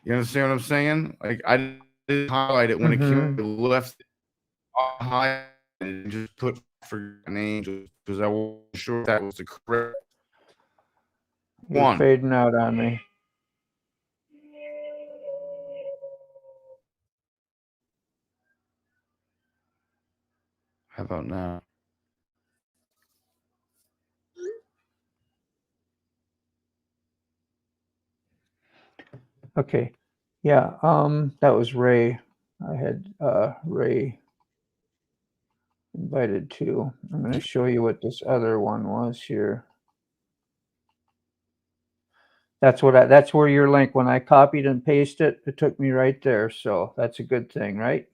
You understand what I'm saying? Like I didn't highlight it when it came. Mm-hmm. I left it highlighted and just put Forgotten Angels because I wasn't sure if that was the correct You're one. fading out on me. How about now? Okay. Yeah, that was Ray. I had Ray invited too. I'm going to show you what this other one was here. That's where your link, when I copied and pasted it, it took me right there. So that's a good thing, right?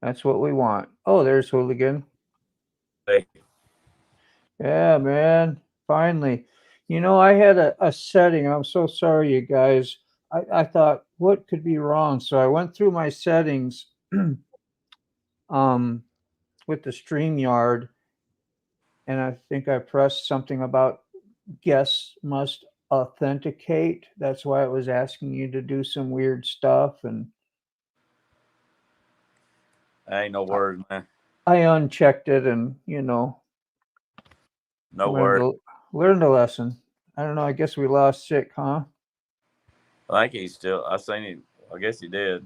That's what we want. Oh, there's Hooligan. Hey, Yeah, man. Finally. I had a setting. I'm so sorry, you guys. I thought, what could be wrong? So I went through my settings um, with the StreamYard, and I think I pressed something about guests must authenticate. That's why it was asking you to do some weird stuff. And ain't no I, worries, man. I unchecked it and, No learned worries. a, learned a lesson. I don't know. I guess we lost sick, huh? I think he's still. I seen him. I guess he did.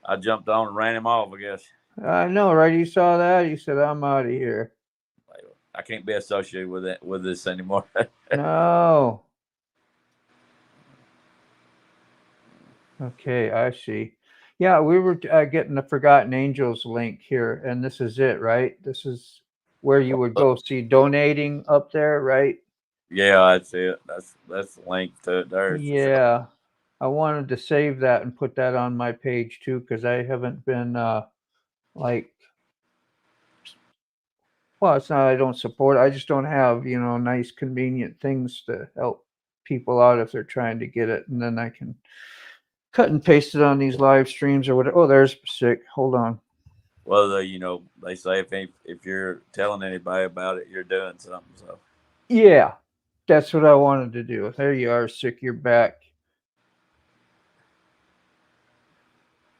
I jumped on and ran him off. I guess I know, right? You saw that? You said, I'm out of here. I can't be associated with it with this anymore. No. Okay, I see. Yeah, we were getting the Forgotten Angels link here, and this is it, right? This is where you would go see donating up there, right? Yeah, that's it. That's the link to it there for sure. Yeah. I wanted to save that and put that on my page too, because I haven't been like, well, it's not I don't support. I just don't have, nice convenient things to help people out if they're trying to get it, and then I can cut and paste it on these live streams or whatever. Oh, there's sick. Hold on. Well, they say if you're telling anybody about it, you're doing something. So Yeah, that's what I wanted to do. There you are, sick. You're back.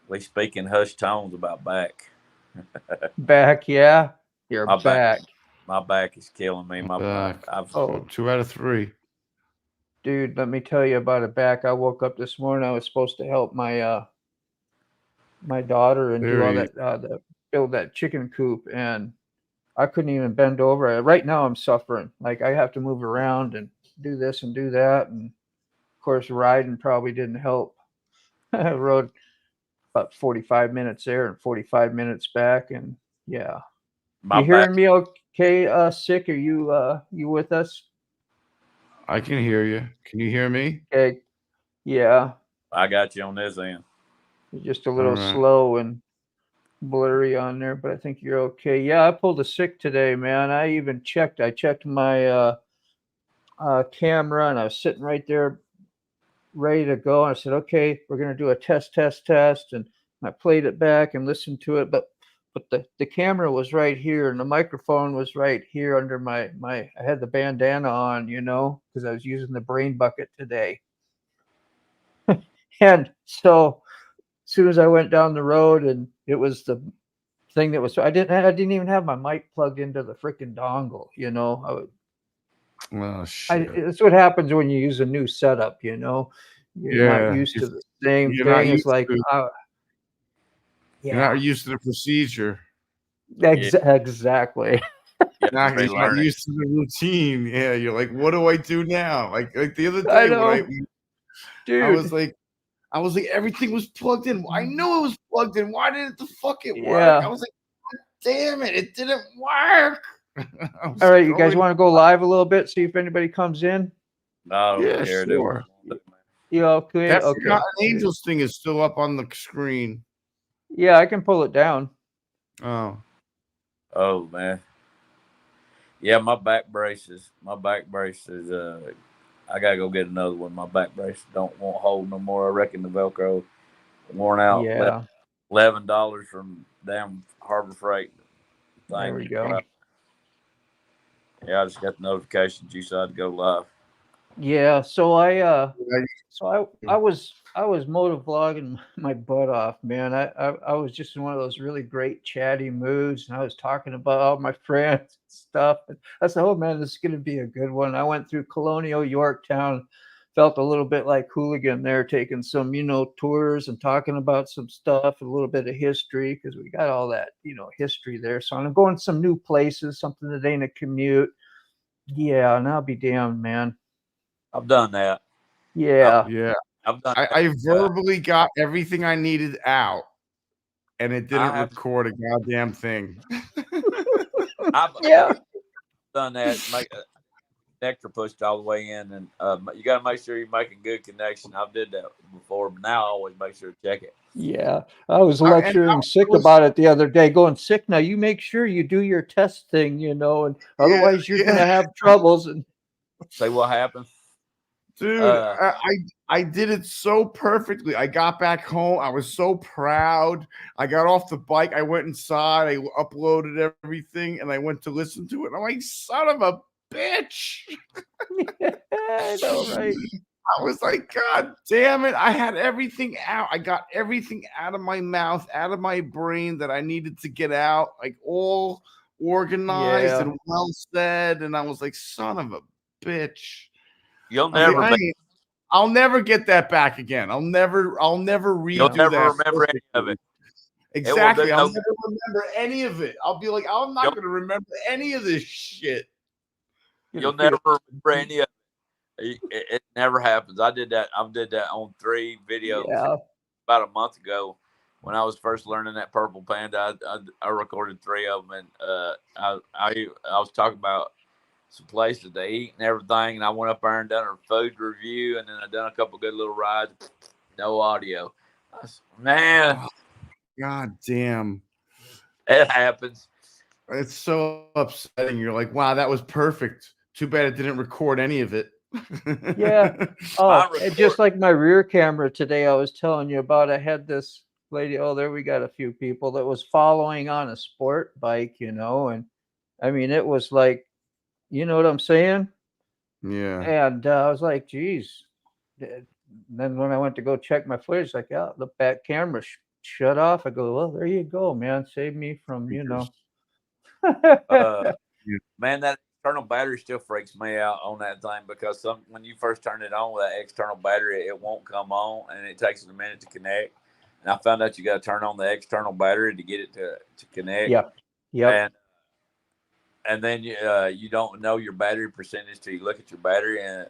we speak in hushed tones about back. Back, yeah. You're My back, back. my back is killing me. I'm My back. I've Oh, 2 out of 3. dude, let me tell you about a back. I woke up this morning. I was supposed to help my daughter and do There all he is. that build that chicken coop, and I couldn't even bend over. Right now I'm suffering. Like I have to move around and do this and do that, and of course riding probably didn't help. I rode about 45 minutes there and 45 minutes back, and yeah. my You back. hearing me okay, sick? Are you with us? I can hear you. Can you hear me? Okay. Yeah. I got you on this end. You're just a All little right. slow and blurry on there, but I think you're okay. Yeah, I pulled a sick today, man. I even checked. I checked my camera, and I was sitting right there, ready to go. And I said, "Okay, we're gonna do a test," and I played it back and listened to it, but the camera was right here, and the microphone was right here under my. I had the bandana on, because I was using the brain bucket today, and so as soon as I went down the road, and it was the thing that was I didn't even have my mic plugged into the freaking dongle. Oh shit. It's what happens when you use a new setup. You're not Yeah. used to the same You're not thing. It's used like, to. You're yeah, not used to the procedure. Yeah, exactly. you have to You're not relearn it. used to the routine. Yeah. You're like, what do I do now? Like the other I day when know, I was dude. like. I was like, everything was plugged in. I knew it was plugged in. Why didn't the fuck it work? I Yeah. was like, damn it, it didn't work. I All was right, you guys going, want to go live a little bit? See if anybody comes in. No, I don't yeah, care. Do what sure. you want to do, man. You okay? That Okay. Forgotten Angels thing is still up on the screen. Yeah, I can pull it down. Oh, Oh man, yeah, my back braces. My back braces. I gotta go get another one. My back braces won't hold no more. I reckon the Velcro worn out. Yeah, $11 from damn Harbor Freight there thing. we go. Yeah, I just got the notification you decided to go live. Yeah, so I I- so I was motovlogging my butt off, man. I was just in one of those really great chatty moods, and I was talking about all my friends and stuff. And I said, "Oh man, this is gonna be a good one." I went through Colonial Yorktown, felt a little bit like Hooligan there, taking some, tours and talking about some stuff, a little bit of history, because we got all that, history there. So I'm going to some new places, something that ain't a commute. Yeah, and I'll be damned, man. I've done that. Yeah. yeah, I've done that. I verbally got everything I needed out, and it I didn't have record a goddamn thing. I've Yeah. done that. Make connector pushed all the way in, and you got to make sure you're making good connection. I've did that before, but now I always make sure to check it. Yeah. I was And lecturing Sick was, about it the other day, going, Sick, now you make sure you do your test thing, and otherwise you're going to have troubles. And Say what happened, dude. I did it so perfectly. I got back home. I was so proud. I got off the bike. I went inside. I uploaded everything, and I went to listen to it. And I'm like, son of a bitch. I know, right? I was like, God damn it. I had everything out. I got everything out of my mouth, out of my brain that I needed to get out, like all organized Yeah. and well said. And I was like, son of a bitch. you'll I was never like, I'll never get that back again. I'll never redo you'll never that. remember any of it. Exactly. I'll no- never remember any of it. I'll be like, I'm not going to remember any of this shit. You'll never remember any of it. It never happens. I did that on 3 videos Yeah. about a month ago when I was first learning that Purple Panda. I recorded 3 of them, and I was talking about some places to eat and everything, and I went up there and done a food review, and then I done a couple good little rides. No audio. Man, God damn. it happens. It's so upsetting. You're like, wow, that was perfect. Too bad it didn't record any of it. Yeah. Oh, and just like my rear camera today, I was telling you about, I had this lady. Oh, there we got a few people that was following on a sport bike, and I mean, it was like, you know what I'm saying? Yeah. And I was like, geez. Then when I went to go check my footage, like, yeah, the back camera shut off. I go, well, there you go, man. Save me from, Man, that external battery still freaks me out on that thing, because when you first turn it on with that external battery, it won't come on, and it takes it a minute to connect. And I found out you got to turn on the external battery to get it to connect. Yep. And then you don't know your battery percentage till you look at your battery, and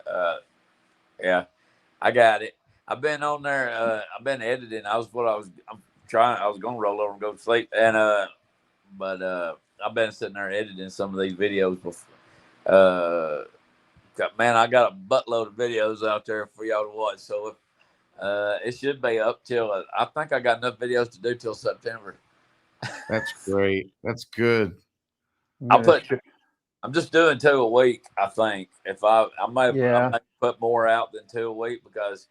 yeah, I got it. I've been on there. I've been editing. I'm trying. I was gonna roll over and go to sleep, and but I've been sitting there editing some of these videos before. Man, I got a buttload of videos out there for y'all to watch. So it should be up till I think I got enough videos to do till September. That's great. That's good. I'm just doing 2 a week. I think if I might put more out than 2 a week, because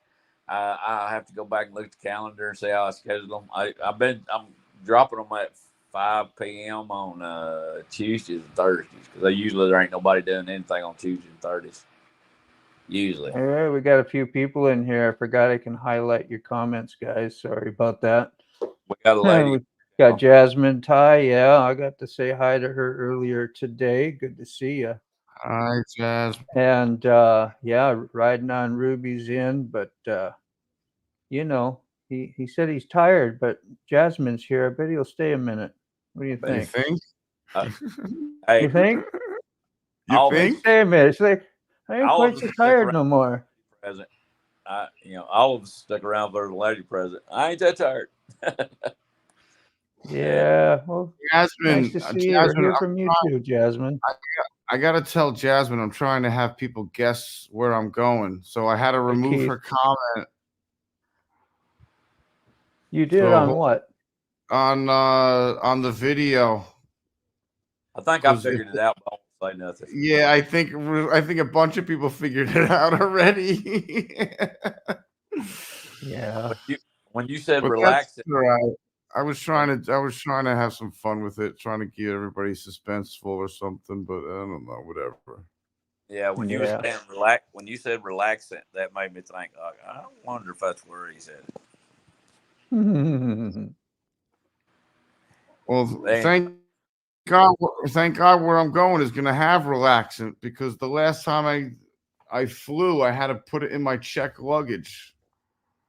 I have to go back and look at the calendar and see how I schedule them. I'm dropping them at 5 p.m. on Tuesdays and Thursdays, because usually there ain't nobody doing anything on Tuesdays and Thursdays. Usually. All right, we got a few people in here. I forgot I can highlight your comments, guys. Sorry about that. We got a lady. We got Jasmine Ty. Yeah, I got to say hi to her earlier today. Good to see you. Hi, Jasmine. And yeah, riding on Ruby's in, but he said he's tired, but Jasmine's here. I bet he'll stay a minute. What do you think? You think? Hey, You think? You think? Stay a minute. It's like, I ain't quite so tired no more. Present. All of us stuck around for the lady present. I ain't that tired. Yeah. Well, Jasmine, nice to see you or hear from you too, Jasmine. I gotta tell Jasmine I'm trying to have people guess where I'm going, so I had to remove her comment. You did on what? On the video. I think I figured it out, but I won't say nothing. Yeah, I think a bunch of people figured it out already. Yeah. When you said relax, right. I was trying to have some fun with it, trying to keep everybody suspenseful or something, but I don't know, whatever. Yeah, when you were saying when you said relaxant, that made me think. I wonder if that's where he said it. Well, thank God where I'm going is going to have relaxant, because the last time I flew, I had to put it in my check luggage.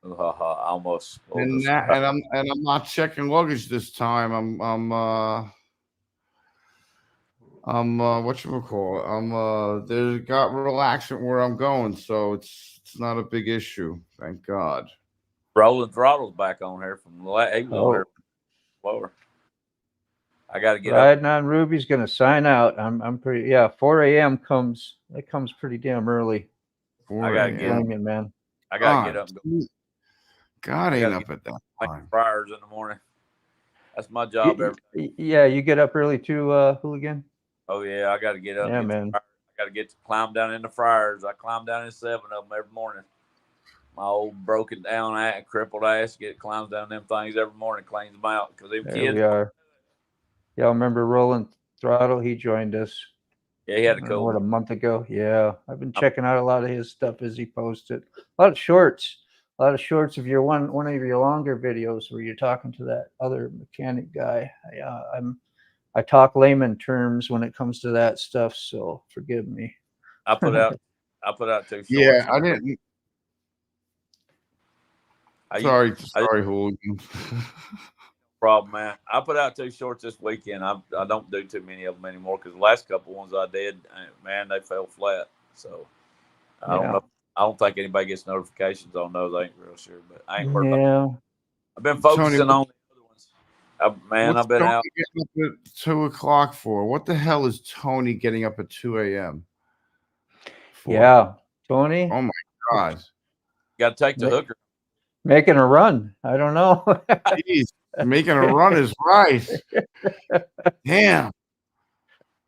Almost. And I'm not checking luggage this time. I'm whatchamacallit? There's got relaxant where I'm going, so it's not a big issue. Thank God. Rolling Throttle's back on here from he was on here before. I got to get Riding on Ruby's going to sign out. I'm pretty 4 a.m. comes pretty damn early. I got to get man. I got to get up. God ain't up at that time. Fryers in the morning. That's my job. Yeah, you get up early too, Hooligan? Oh yeah, I got to get up. Yeah, man. I got to get to climb down in the fryers. I climb down in 7 of them every morning. My old broken down, crippled ass climbs down them things every morning, cleans them out because them kids. We are. Y'all remember Rolling Throttle? He joined us. Yeah, he had a month ago. Yeah, I've been checking out a lot of his stuff as he posted. A lot of shorts of your one of your longer videos where you're talking to that other mechanic guy. I talk layman terms when it comes to that stuff, so forgive me. I put out 2 shorts. Yeah, I didn't. Sorry, Hooligan. Problem, man. I put out 2 shorts this weekend. I don't do too many of them anymore because the last couple ones I did, man, they fell flat. So I don't know. I don't think anybody gets notifications on those. I ain't real sure, but I ain't worried about it. I've been focusing on the other ones. I've been Tony out. Getting up at 2 o'clock for? What the hell is Tony getting up at 2 a.m. for? Yeah, Tony. Oh my God! Got to take the hooker. Making a run. I don't know. Jeez, making a run is right. Damn.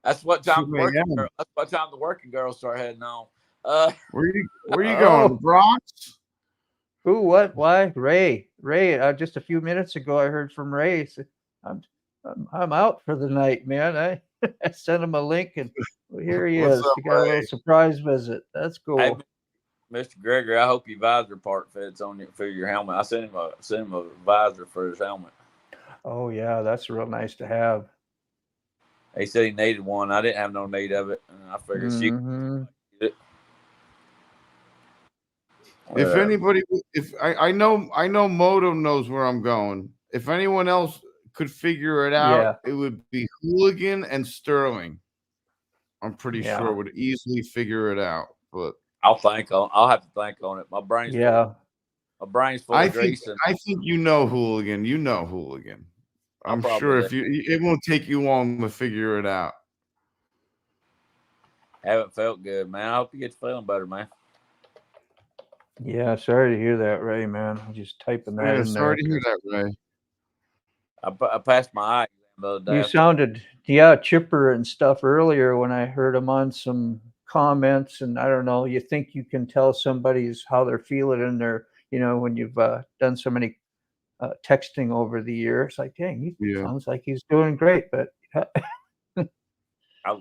That's what time the working girls start heading on. Where you going, Bronx? Who? What? Why? Ray. Just a few minutes ago, I heard from Ray. Said, I'm out for the night, man. I sent him a link, and here he is. He got a little surprise visit. That's cool. Hey, Mr. Gregory, I hope your visor part fits on for your helmet. I sent him a visor for his helmet. Oh yeah, that's real nice to have. He said he needed one. I didn't have no need of it, and I figured she could get it. If anybody, I know Moto knows where I'm going. If anyone else could figure it out, it would be Hooligan and Sterling. I'm pretty sure would easily figure it out, but I'll have to think on it. My brain's full of grease. I think you know Hooligan. You know Hooligan. I'm sure it won't take you long to figure it out. Haven't felt good, man. I hope you get feeling better, man. Yeah, sorry to hear that, Ray, man. I'm just typing that in there. Sorry to hear that, Ray. I passed my eye the other day. You sounded chipper and stuff earlier when I heard him on some comments, and I don't know, you think you can tell somebody's how they're feeling in their, when you've done so many texting over the years, like, dang, he sounds like he's doing great, but I'll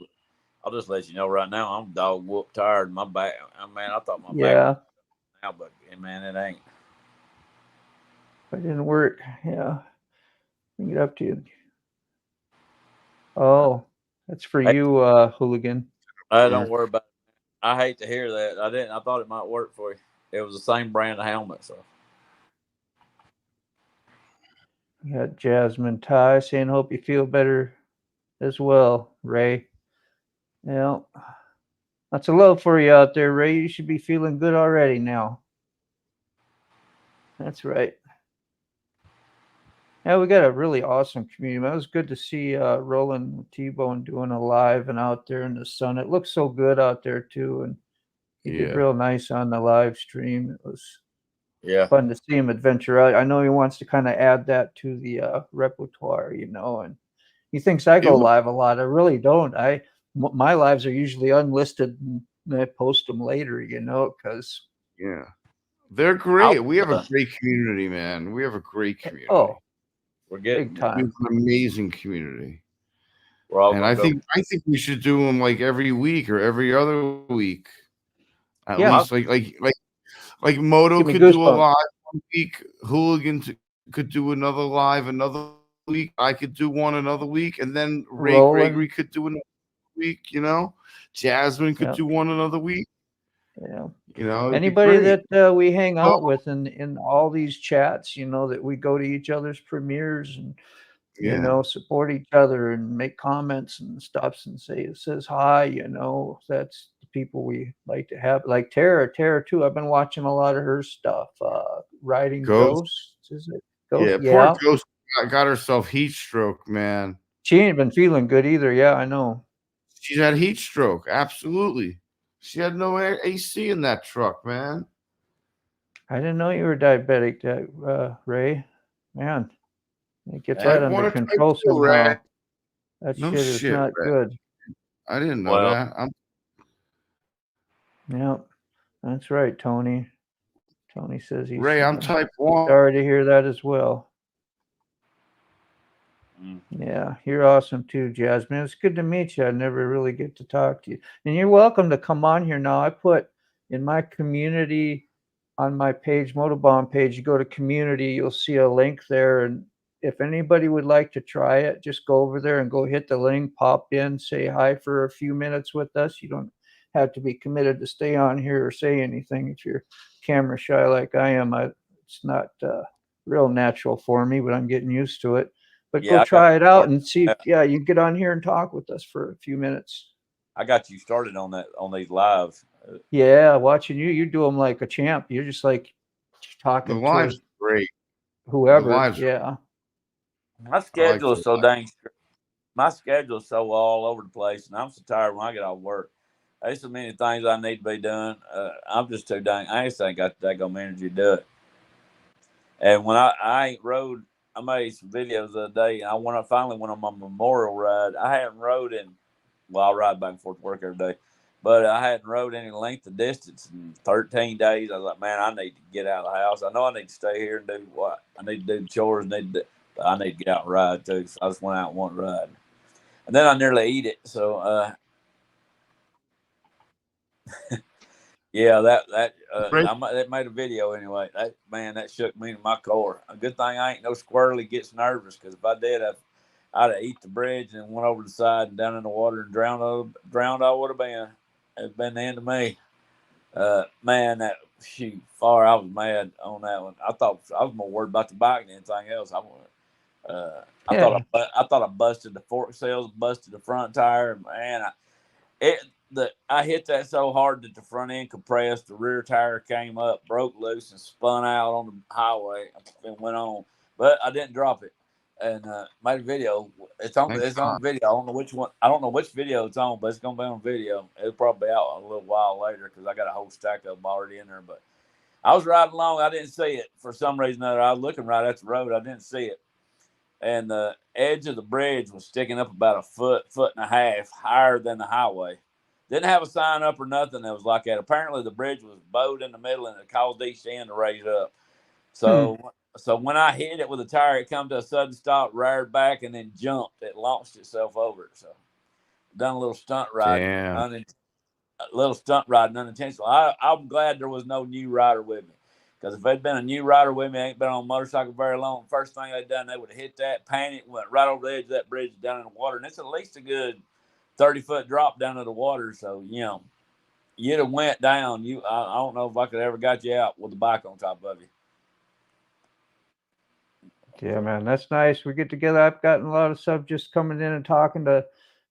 just let you know right now, I'm dog whoop tired. My back, man, I thought my back now, but man, it ain't. It didn't work. Yeah. Bring it up to you. Oh, that's for you, Hooligan. Don't worry about it. I hate to hear that. I thought it might work for you. It was the same brand of helmet, so. We got Jasmine Ty saying, hope you feel better as well, Ray. Yeah. Lots of love for you out there, Ray. You should be feeling good already now. That's right. Yeah, we got a really awesome community. It was good to see Roland T-Bone doing a live and out there in the sun. It looked so good out there too, and he did real nice on the live stream. It was fun to see him adventure out. I know he wants to kind of add that to the repertoire, and he thinks I go live a lot. I really don't. My lives are usually unlisted, and I post them later, because they're great. We have a great community, man. We have a great community. Oh, we're getting big time. It's an amazing community. We're all And gonna go. I think we should do them like every week or every other week. At Yeah. least like Moto Give me could do a goosebumps. live 1 week, Hooligans could do another live another week, I could do one another week, and then Ray Rolling. Gregory could do another week, you know. Jasmine could Yeah. do one another week. Yeah. You know, it'd be Anybody great. that we hang Oh, out with in all these chats, you know, that we go to each other's premieres and you yeah. know, support each other and make comments and stuff and says hi, you know, that's the people we like to have. Like Tara too. I've been watching a lot of her stuff. Riding Ghost. Ghosts, is it? Ghost? Yeah, poor Yeah. Ghost got herself heat stroke, man. She ain't been feeling good either. Yeah, I know. She's had heat stroke, absolutely. She had no AC in that truck, man. I didn't know you were diabetic, Ray. Man, get that Type 1 under or type control 2, Ray? somehow. That No shit is shit, not Ray. good. I didn't know Well, that. Yeah, that's right, Tony. Tony says he's Ray, I'm type 1. sorry to hear that as well. Yeah, you're awesome too, Jasmine. It's good to meet you. I never really get to talk to you. And you're welcome to come on here now. I put in my community on my page, Motobomb page, you go to community, you'll see a link there. And if anybody would like to try it, just go over there and go hit the link, pop in, say hi for a few minutes with us. You don't have to be committed to stay on here or say anything. If you're camera shy like I am, it's not real natural for me, but I'm getting used to it. But yeah, go try it out and see if, you get on here and talk with us for a few minutes. I got you started on these lives. Yeah, watching you do them like a champ. You're just like talking The live's to great. whoever. The live's yeah. My schedule is so dang. My schedule is so all over the place, and I'm so tired when I get off work. There's so many things I need to be done. I'm just too dang. I just ain't got that daggone energy to do it. And when I ain't rode, I made some videos the other day, and I finally went on my memorial ride. I hadn't rode in, well, I ride back and forth to work every day, but I hadn't rode any length of distance in 13 days. I was like, man, I need to get out of the house. I know I need to stay here and do what I need to do, chores, but I need to get out and ride too. So I just went out and one ride, and then I nearly eat it. So, yeah, that made a video anyway. That shook me to my core. A good thing I ain't no squirrely gets nervous, because if I did, I'd have eat the bridge and went over the side and down in the water and drowned. I would have been. It'd been the end of me. Man, I was mad on that one. I thought I was more worried about the bike than anything else. I thought I busted the fork cells, busted the front tire. Man, I hit that so hard that the front end compressed, the rear tire came up, broke loose, and spun out on the highway and went on. But I didn't drop it, and made a video. It's on video. I don't know which one. I don't know which video it's on, but it's gonna be on video. It'll probably be out a little while later, because I got a whole stack of them already in there. But I was riding along. I didn't see it for some reason or other. I was looking right at the road. I didn't see it, and the edge of the bridge was sticking up about a foot and a half higher than the highway. Didn't have a sign up or nothing that was like that. Apparently, the bridge was bowed in the middle, and it caused each end to raise up. So when I hit it with a tire, it come to a sudden stop, reared back, and then jumped. It launched itself over it. So done a little stunt riding. Unintentional. I'm glad there was no new rider with me, because if they'd been a new rider with me, I ain't been on a motorcycle very long. First thing they'd done, they would have hit that, panicked, went right over the edge of that bridge down in the water, and it's at least a good 30-foot drop down to the water. So, you'd have went down. I don't know if I could ever got you out with the bike on top of you. Yeah, man, that's nice. We get together. I've gotten a lot of stuff just coming in and talking to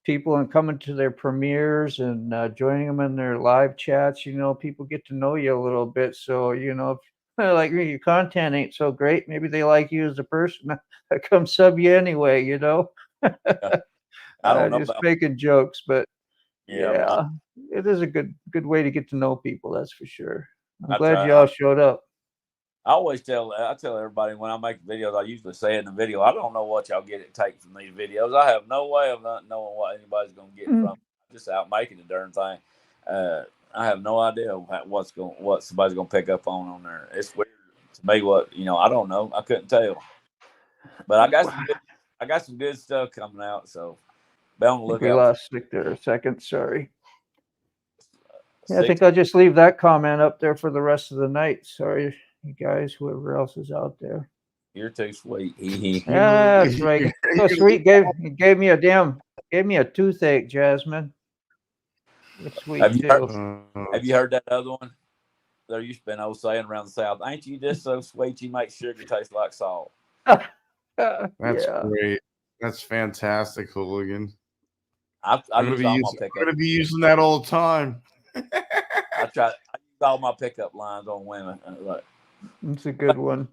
people and coming to their premieres and joining them in their live chats. People get to know you a little bit. So, if like me, your content ain't so great, maybe they like you as a person. I come sub you anyway, Yeah. I don't know. Just making jokes, but yeah, it is a good way to get to know people. That's for sure. I'm glad you all showed up. I tell everybody when I make videos, I usually say in the video, I don't know what y'all take from these videos. I have no way of not knowing what anybody's going to get from it. I'm just out making the darn thing. I have no idea what somebody's going to pick up on there. It's weird to me. I don't know. I couldn't tell. But I got some good stuff coming out. So Be on the I think we lookout. lost Nick there a second. Sorry. Yeah, I Six. think I'll just leave that comment up there for the rest of the night. Sorry, you guys, whoever else is out there. You're too sweet. Yeah, that's right. So sweet. Gave me a toothache, Jasmine. You're sweet Have you too. Have you heard that other one? There used to be an old saying around the South. Ain't you just so sweet you make sugar taste like salt? That's Yeah. great. That's fantastic, Hooligan. I I'm use all my pickup. going to be using that all the time. I use all my pickup lines on women. Like, It's a good one.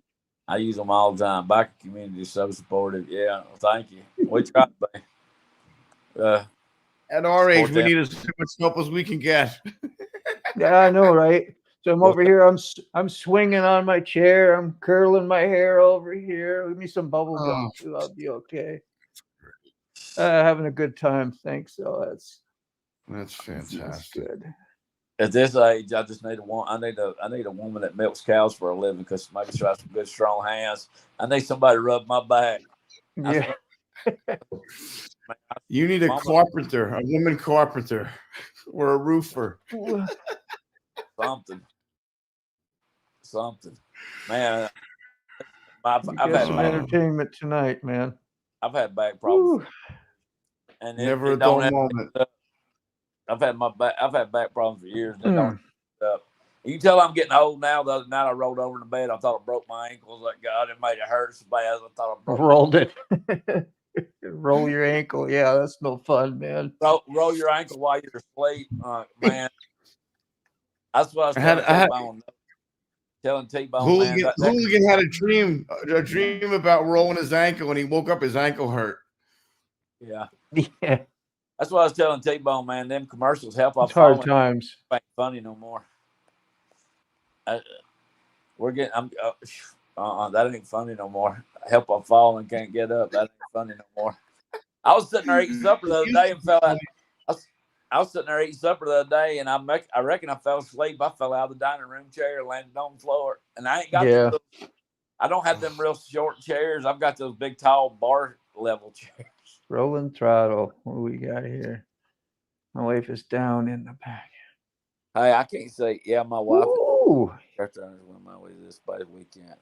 I use them all the time. Biker community is so supportive. Yeah, thank you. We try to be. At our age, we them. need as much help as we can get. Yeah, I know, right? So I'm over here. I'm swinging on my chair. I'm curling my hair over here. Give me some bubble gum too. I'll be okay. Having a good time. Thanks. So That's fantastic. That's good. At this age, I just need I need a woman that milks cows for a living because maybe she has some good strong hands. I need somebody to rub my back. Yeah. You need a carpenter, a woman carpenter, or a roofer. Something. Man, I've had some entertainment tonight, man. I've had back problems, and never a dull moment. I've had back problems for years. And don't up. You can tell I'm getting old now. The other night I rolled over in the bed. I thought I broke my ankles. Like God, it made it hurt so bad. I thought I rolled it. Roll your ankle. Yeah, that's no fun, man. Roll your ankle while you're asleep, man. That's what I was telling T-Bone. Telling T-Bone, Hooligan had a dream about rolling his ankle, and he woke up, his ankle hurt. Yeah. Yeah. That's what I was telling T-Bone, man. Them commercials help off hard times. Ain't funny no more. We're getting. That ain't funny no more. Help off falling, can't get up. That ain't funny no more. I was sitting there eating supper the other day and fell out. I was sitting there eating supper the other day, and I reckon I fell asleep. I fell out of the dining room chair, landed on the floor, and I ain't got. I don't have them real short chairs. I've got those big, tall bar level chairs. Rolling throttle. What do we got here? My wife is down in the back. Hey, I can't say. Yeah, my wife. Ooh. My way this weekend.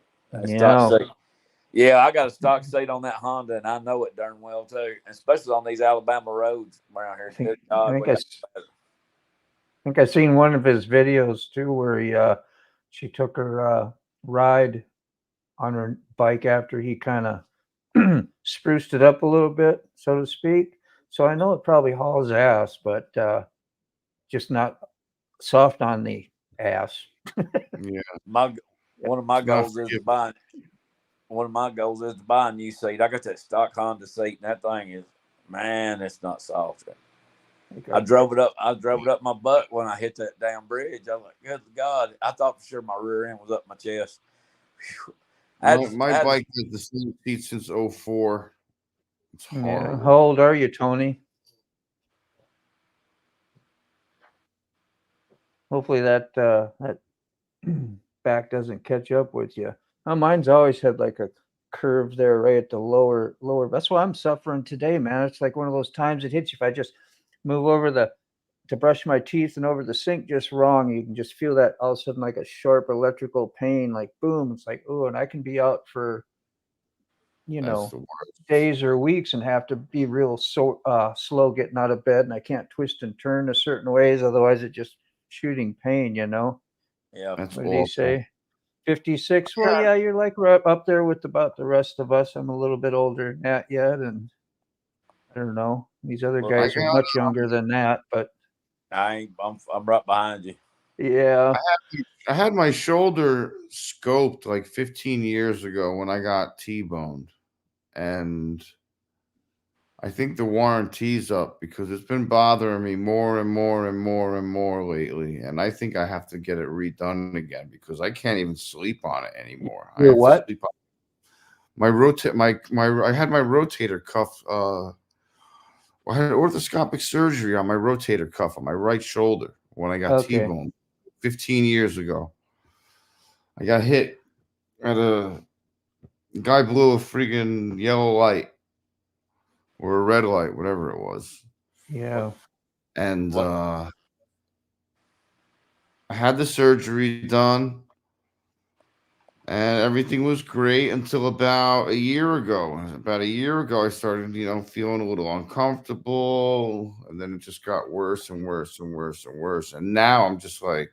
Yeah. I got a stock seat on that Honda, and I know it darn well too, especially on these Alabama roads around here. I think I seen one of his videos too, where she took her ride on her bike after he kind of spruced it up a little bit, so to speak. So I know it probably hauls ass, but just not soft on the ass. Yeah. One of my goals is to buy a new seat. I got that stock Honda seat, and that thing is, man, it's not soft. Okay. I drove it up my butt when I hit that damn bridge. I was like, good God. I thought for sure my rear end was up my chest. My bike has the same seat since 2004. It's horrible. Yeah. How old are you, Tony? Hopefully that back doesn't catch up with you. Mine's always had like a curve there right at the lower. That's why I'm suffering today, man. It's like one of those times it hits you. If I just move over to brush my teeth and over the sink just wrong, you can just feel that all of a sudden like a sharp electrical pain, like boom. It's like, oh, and I can be out for, days or weeks and have to be real slow getting out of bed, and I can't twist and turn a certain ways, otherwise it just shooting pain, Yeah. That's what did he say? 56. Well, yeah, you're like right up there with about the rest of us. I'm a little bit older than that yet, and I don't know. These other guys are much younger than that, but I'm right behind you. Yeah. I had my shoulder scoped like 15 years ago when I got T-boned, and I think the warranty's up because it's been bothering me more and more and more and more lately, and I think I have to get it redone again because I can't even sleep on it anymore. I had my rotator cuff. I had orthoscopic surgery on my rotator cuff on my right shoulder when I got T-boned 15 years ago. I got hit at a guy blew a freaking yellow light or a red light, whatever it was. Yeah. And I had the surgery done, and everything was great until about a year ago. About a year ago, I started, feeling a little uncomfortable, and then it just got worse and worse and worse and worse. And now I'm just like,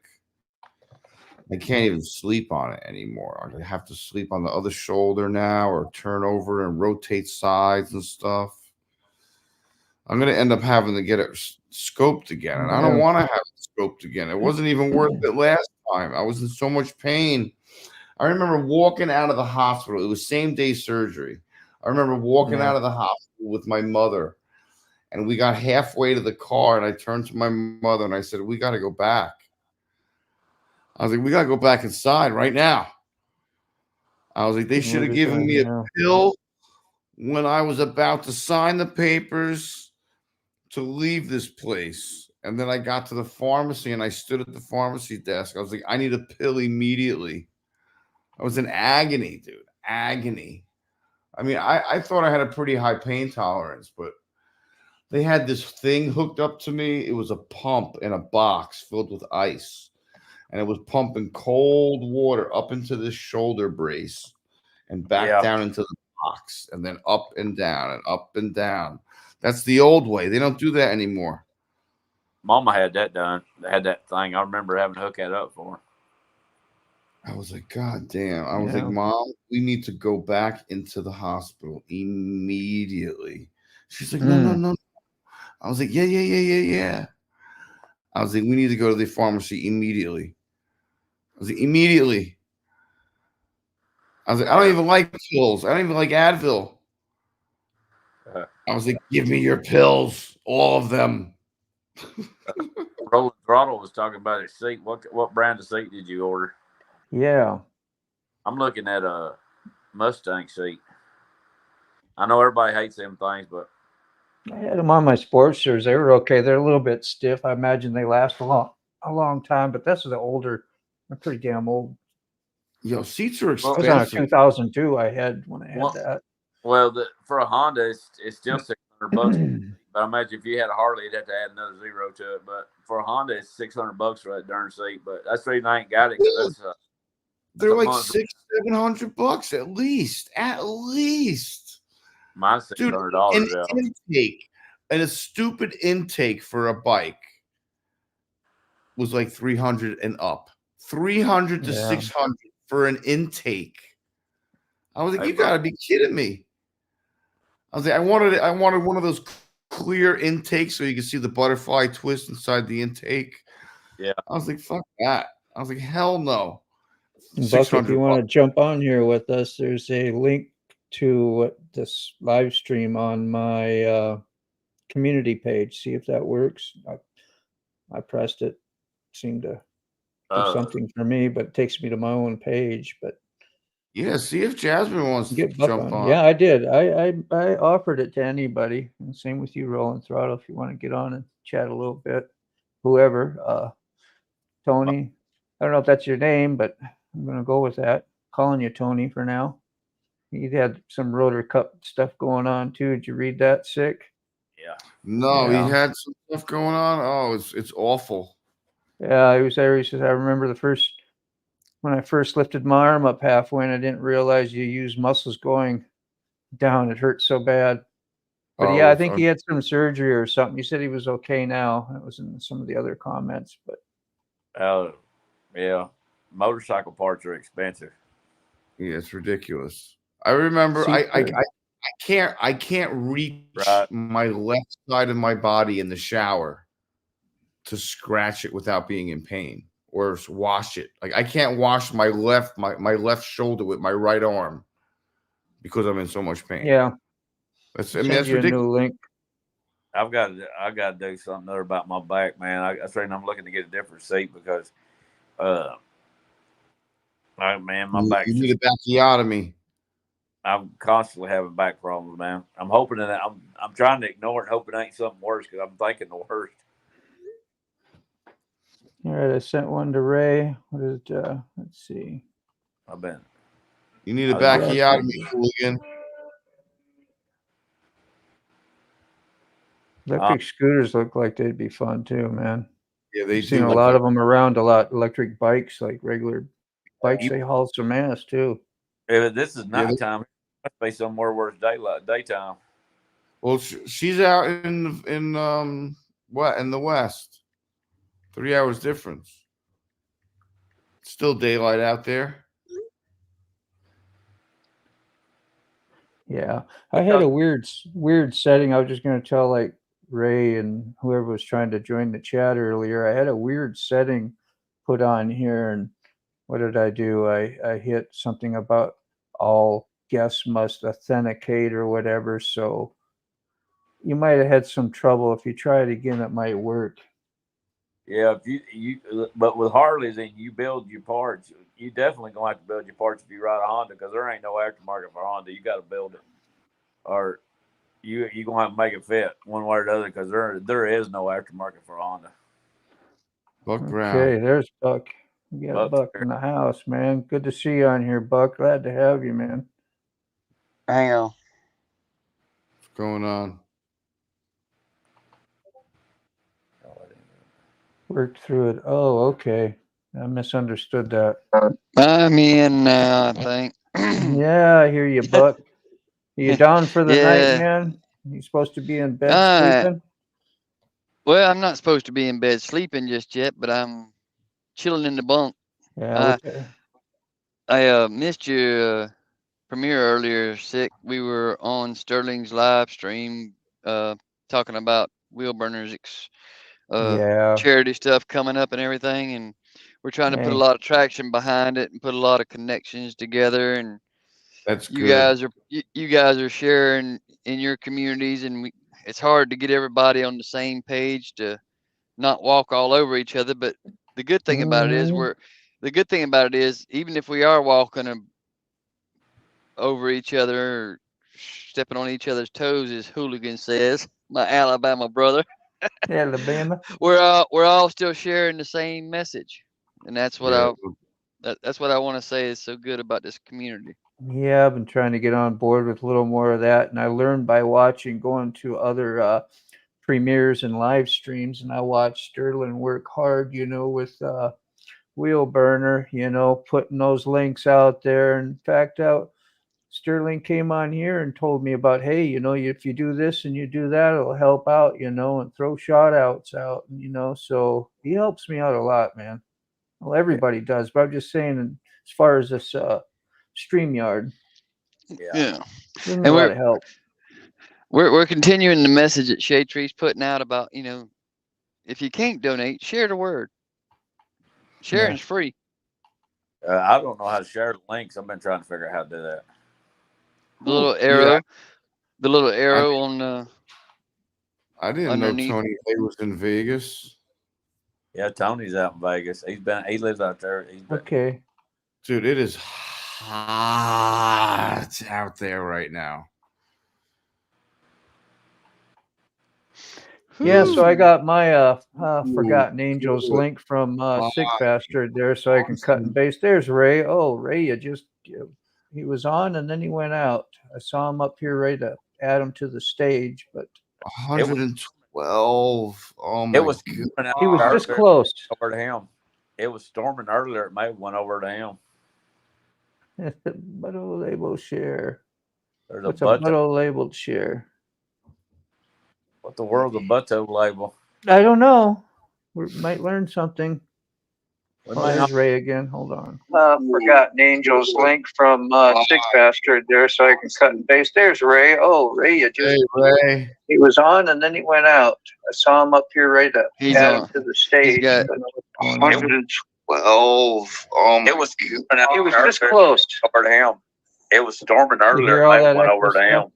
I can't even sleep on it anymore. I have to sleep on the other shoulder now, or turn over and rotate sides and stuff. I'm going to end up having to get it scoped again. And I don't want to have it scoped again. It wasn't even worth it last time. I was in so much pain. I remember walking out of the hospital. It was same day surgery. I remember walking out of the hospital with my mother, and we got halfway to the car, and I turned to my mother and I said, we got to go back. I was like, we got to go back inside right now. I was like, they should have given me a pill when I was about to sign the papers to leave this place. And then I got to the pharmacy and I stood at the pharmacy desk. I was like, I need a pill immediately. I was in agony, dude. Agony. I mean, I thought I had a pretty high pain tolerance, but they had this thing hooked up to me. It was a pump in a box filled with ice. And it was pumping cold water up into this shoulder brace and back down into the box, and then up and down and up and down. That's the old way. They don't do that anymore. Mama had that done. They had that thing. I remember having to hook that up for her. I was like, God damn. I was like, Mom, we need to go back into the hospital immediately. She's like, no. I was like, yeah. I was like, we need to go to the pharmacy immediately. I was like, immediately. I was like, I don't even like pills. I don't even like Advil. I was like, give me your pills, all of them. Rolling Throttle was talking about his seat. What brand of seat did you order? Yeah. I'm looking at a Mustang seat. I know everybody hates them things, but I had them on my Sportsters. They were okay. They're a little bit stiff. I imagine they last a long time, but this is the older. They're pretty damn old. Yo, seats are expensive. It was on a 2002 I had when I had that. Well, for a Honda, it's still $600. But I imagine if you had a Harley, you'd have to add another zero to it. But for a Honda, it's $600 for that darn seat. But that's the reason I ain't got it. They're like $600-700 at least. At least. Mine's $600. Dude, an intake and a stupid intake for a bike was like 300 and up. 300 to 600 for an intake. I was like, you gotta be kidding me. I was like, I wanted one of those clear intakes so you can see the butterfly twist inside the intake. Yeah. I was like, fuck that. I was like, hell no. Buck, if you want to jump on here with us, there's a link to this live stream on my community page. See if that works. I pressed it. Seemed to do something for me, but it takes me to my own page. But yeah, see if Jasmine wants to jump on. Yeah, I did. I offered it to anybody. And same with you, Rolling Throttle, if you want to get on and chat a little bit. Whoever. Tony. I don't know if that's your name, but I'm going to go with that. Calling you Tony for now. He had some Rotor Cup stuff going on too. Did you read that? Sick? Yeah. No, he had some stuff going on. Oh, it's awful. Yeah, he was there. He says, I remember when I first lifted my arm up halfway and I didn't realize you use muscles going down. It hurt so bad. But I think he had some surgery or something. You said he was okay now. That was in some of the other comments, but yeah. Motorcycle parts are expensive. Yeah, it's ridiculous. I remember I can't reach my left side of my body in the shower to scratch it without being in pain or wash it. Like I can't wash my left shoulder with my right arm because I'm in so much pain. Yeah. That's ridiculous. A new link. I got to do something other about my back, man. I'm looking to get a different seat because my back. You need a backiotomy. I'm constantly having back problems, man. I'm hoping that I'm trying to ignore it, hoping it ain't something worse because I'm thinking the worst. All right, I sent one to Ray. What is it? Let's see. I've been. You need a backiotomy, hooligan. Electric scooters look like they'd be fun too, man. Yeah, they I've seen do. a lot of them around a lot. Electric bikes, like regular bikes, You- they haul some ass too. If this is Yeah, nighttime, must be somewhere where it's daytime. well, she's out in what in the west. 3 hours difference. Still daylight out there. Yeah, I had a weird setting. I was just gonna tell like Ray and whoever was trying to join the chat earlier. I had a weird setting put on here, and what did I do? I hit something about all guests must authenticate or whatever. So you might have had some trouble. If you try it again, it might work. Yeah, if but with Harleys and you build your parts, you definitely gonna have to build your parts if you ride a Honda because there ain't no aftermarket for Honda. You got to build it, or you gonna have to make it fit one way or the other because there is no aftermarket for Honda. Buck Brown. Okay, there's Buck. We got Buck here. in the house, man. Good to see you on here, Buck. Glad to have you, man. Hang on. What's going on? Worked through it. Oh, okay. I misunderstood that. I'm in now, I think. Yeah, I hear you, Buck. Are you down for the Yeah. night, man? You supposed to be in bed sleeping? Well, I'm not supposed to be in bed sleeping just yet, but I'm chilling in the bunk. Yeah. I missed your premiere earlier, Sick. We were on Sterling's live stream talking about Wheel Burners yeah. charity stuff coming up and everything, and we're trying to put a lot of traction behind it and put a lot of connections together. And that's you good. guys are sharing in your communities, and it's hard to get everybody on the same page to not walk all over each other. But the good thing about it is even if we are walking over each other, or stepping on each other's toes, as Hooligan says, my Alabama brother. Alabama. We're all still sharing the same message, and that's what that's what I want to say is so good about this community. Yeah, I've been trying to get on board with a little more of that, and I learned by going to other premieres and live streams, and I watched Sterling work hard, with Wheel Burner, putting those links out there. In fact, Sterling came on here and told me about, hey, if you do this and you do that, it'll help out, and throw shout outs out, so he helps me out a lot, man. Well, everybody does, but I'm just saying, as far as this Streamyard, Yeah. and a lot of help. We're continuing the message that Shade Tree's putting out about, if you can't donate, share the word. Sharing's free. I don't know how to share the links. I've been trying to figure out how to do that. The little arrow, on the. I didn't underneath. know Tony A was in Vegas. Yeah, Tony's out in Vegas. He lives out there. Okay. Dude, it is hot out there right now. Yeah, so I got my Forgotten Angels link from Sick Bastard there, so I can cut and paste. There's Ray. Oh, Ray, he was on and then he went out. I saw him up here ready to add him to the stage, but 112. Oh my God. He was just close. Over to him. It was storming earlier. It may have went over to him. Butto labeled share. What's a Butto labeled share? What the world's a Butto label? I don't know. We might learn something. There's Ray again. Hold on. Forgotten Angels link from Sick Bastard there, so I can cut and paste. There's Ray. Oh, Ray, Ray. He was on and then he went out. I saw him up here ready to add him to the stage. 112. Oh my. It was just close. Over to him. It was storming earlier. It may have went over to him.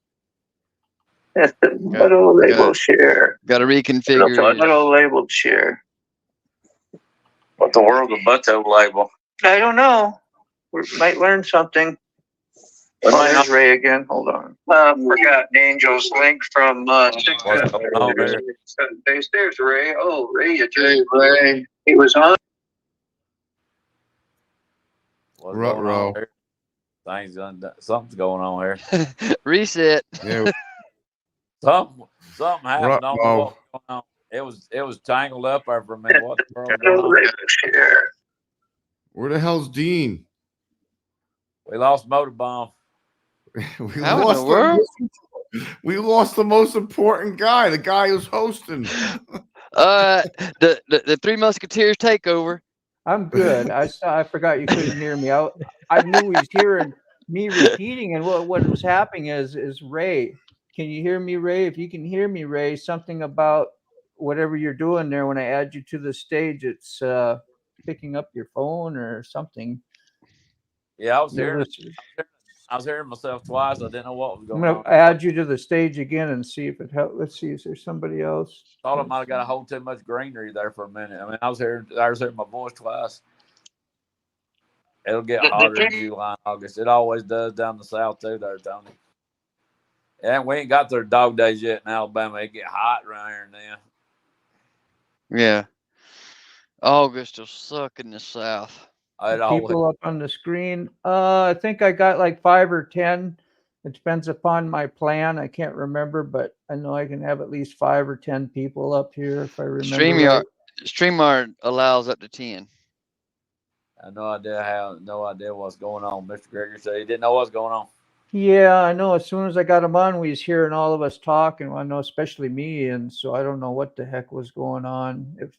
Butto labeled share. Got to reconfigure. Butto labeled share. What the world's a Butto label? I don't know. We might learn something. There's Ray again. Hold on. Forgotten Angels link from Sick Bastard. There's Ray. Oh, Ray, Ray. He was on. Something's going on here. Reset. Yeah. Something happened. I don't know Uh-oh. what was going on. It was tangled up there for a minute. What the world's going on? Where the hell's Dean? We lost Motor Bomb. How in the world? We lost the most important guy, the guy who's hosting. The Three Musketeers takeover. I'm good. I forgot you couldn't hear me. I knew he was hearing me repeating, and what was happening is Ray. Can you hear me, Ray? If you can hear me, Ray, something about whatever you're doing there. When I add you to the stage, it's picking up your phone or something. Yeah, I was hearing myself twice. I didn't know what was going on. I'm gonna add you to the stage again and see if it helps. Let's see, is there somebody else? Thought I might have got a whole too much greenery there for a minute. I mean, I was hearing my voice twice. It'll get hotter in July and August. It always does down the south too, there, Tony. Yeah, we ain't got their dog days yet in Alabama. It get hot around here now. Yeah. August will suck in the south. People up on the screen. I think I got like 5 or 10. It depends upon my plan. I can't remember, but I know I can have at least 5 or 10 people up here if I remember. Streamyard allows up to 10. I have no idea what's going on. Mr. Gregory said he didn't know what's going on. Yeah, I know. As soon as I got him on, we was hearing all of us talk, and I know especially me, and so I don't know what the heck was going on. If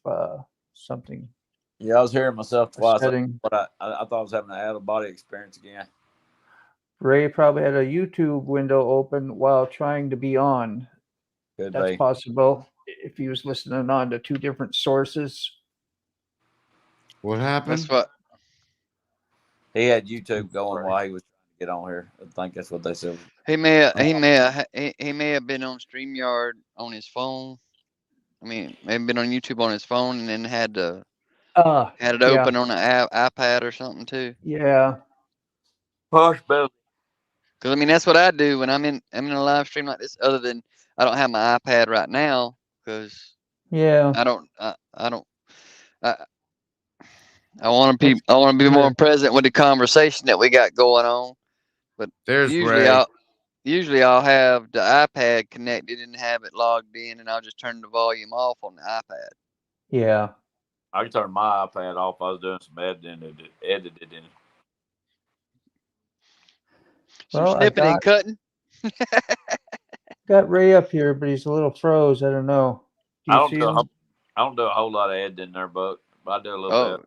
something. Yeah, I was hearing myself twice, but I thought I was having an out-of-body experience again. Ray probably had a YouTube window open while trying to be on. That's possible if he was listening on to 2 different sources. What happened? That's what he had YouTube going while he was trying to get on here. I think that's what they said. He may have been on StreamYard on his phone. I mean, maybe been on YouTube on his phone and then had it open on an iPad or something too. Yeah. Possibility. Because I mean, that's what I do when I'm in a live stream like this. Other than I don't have my iPad right now because I want to be more present with the conversation that we got going on. But usually I'll have the iPad connected and have it logged in, and I'll just turn the volume off on the iPad. Yeah. I can turn my iPad off. I was doing some edited in it. Some snipping and cutting. Got Ray up here, but he's a little froze. I don't know. I don't do a whole lot of editing there, but I do a little bit.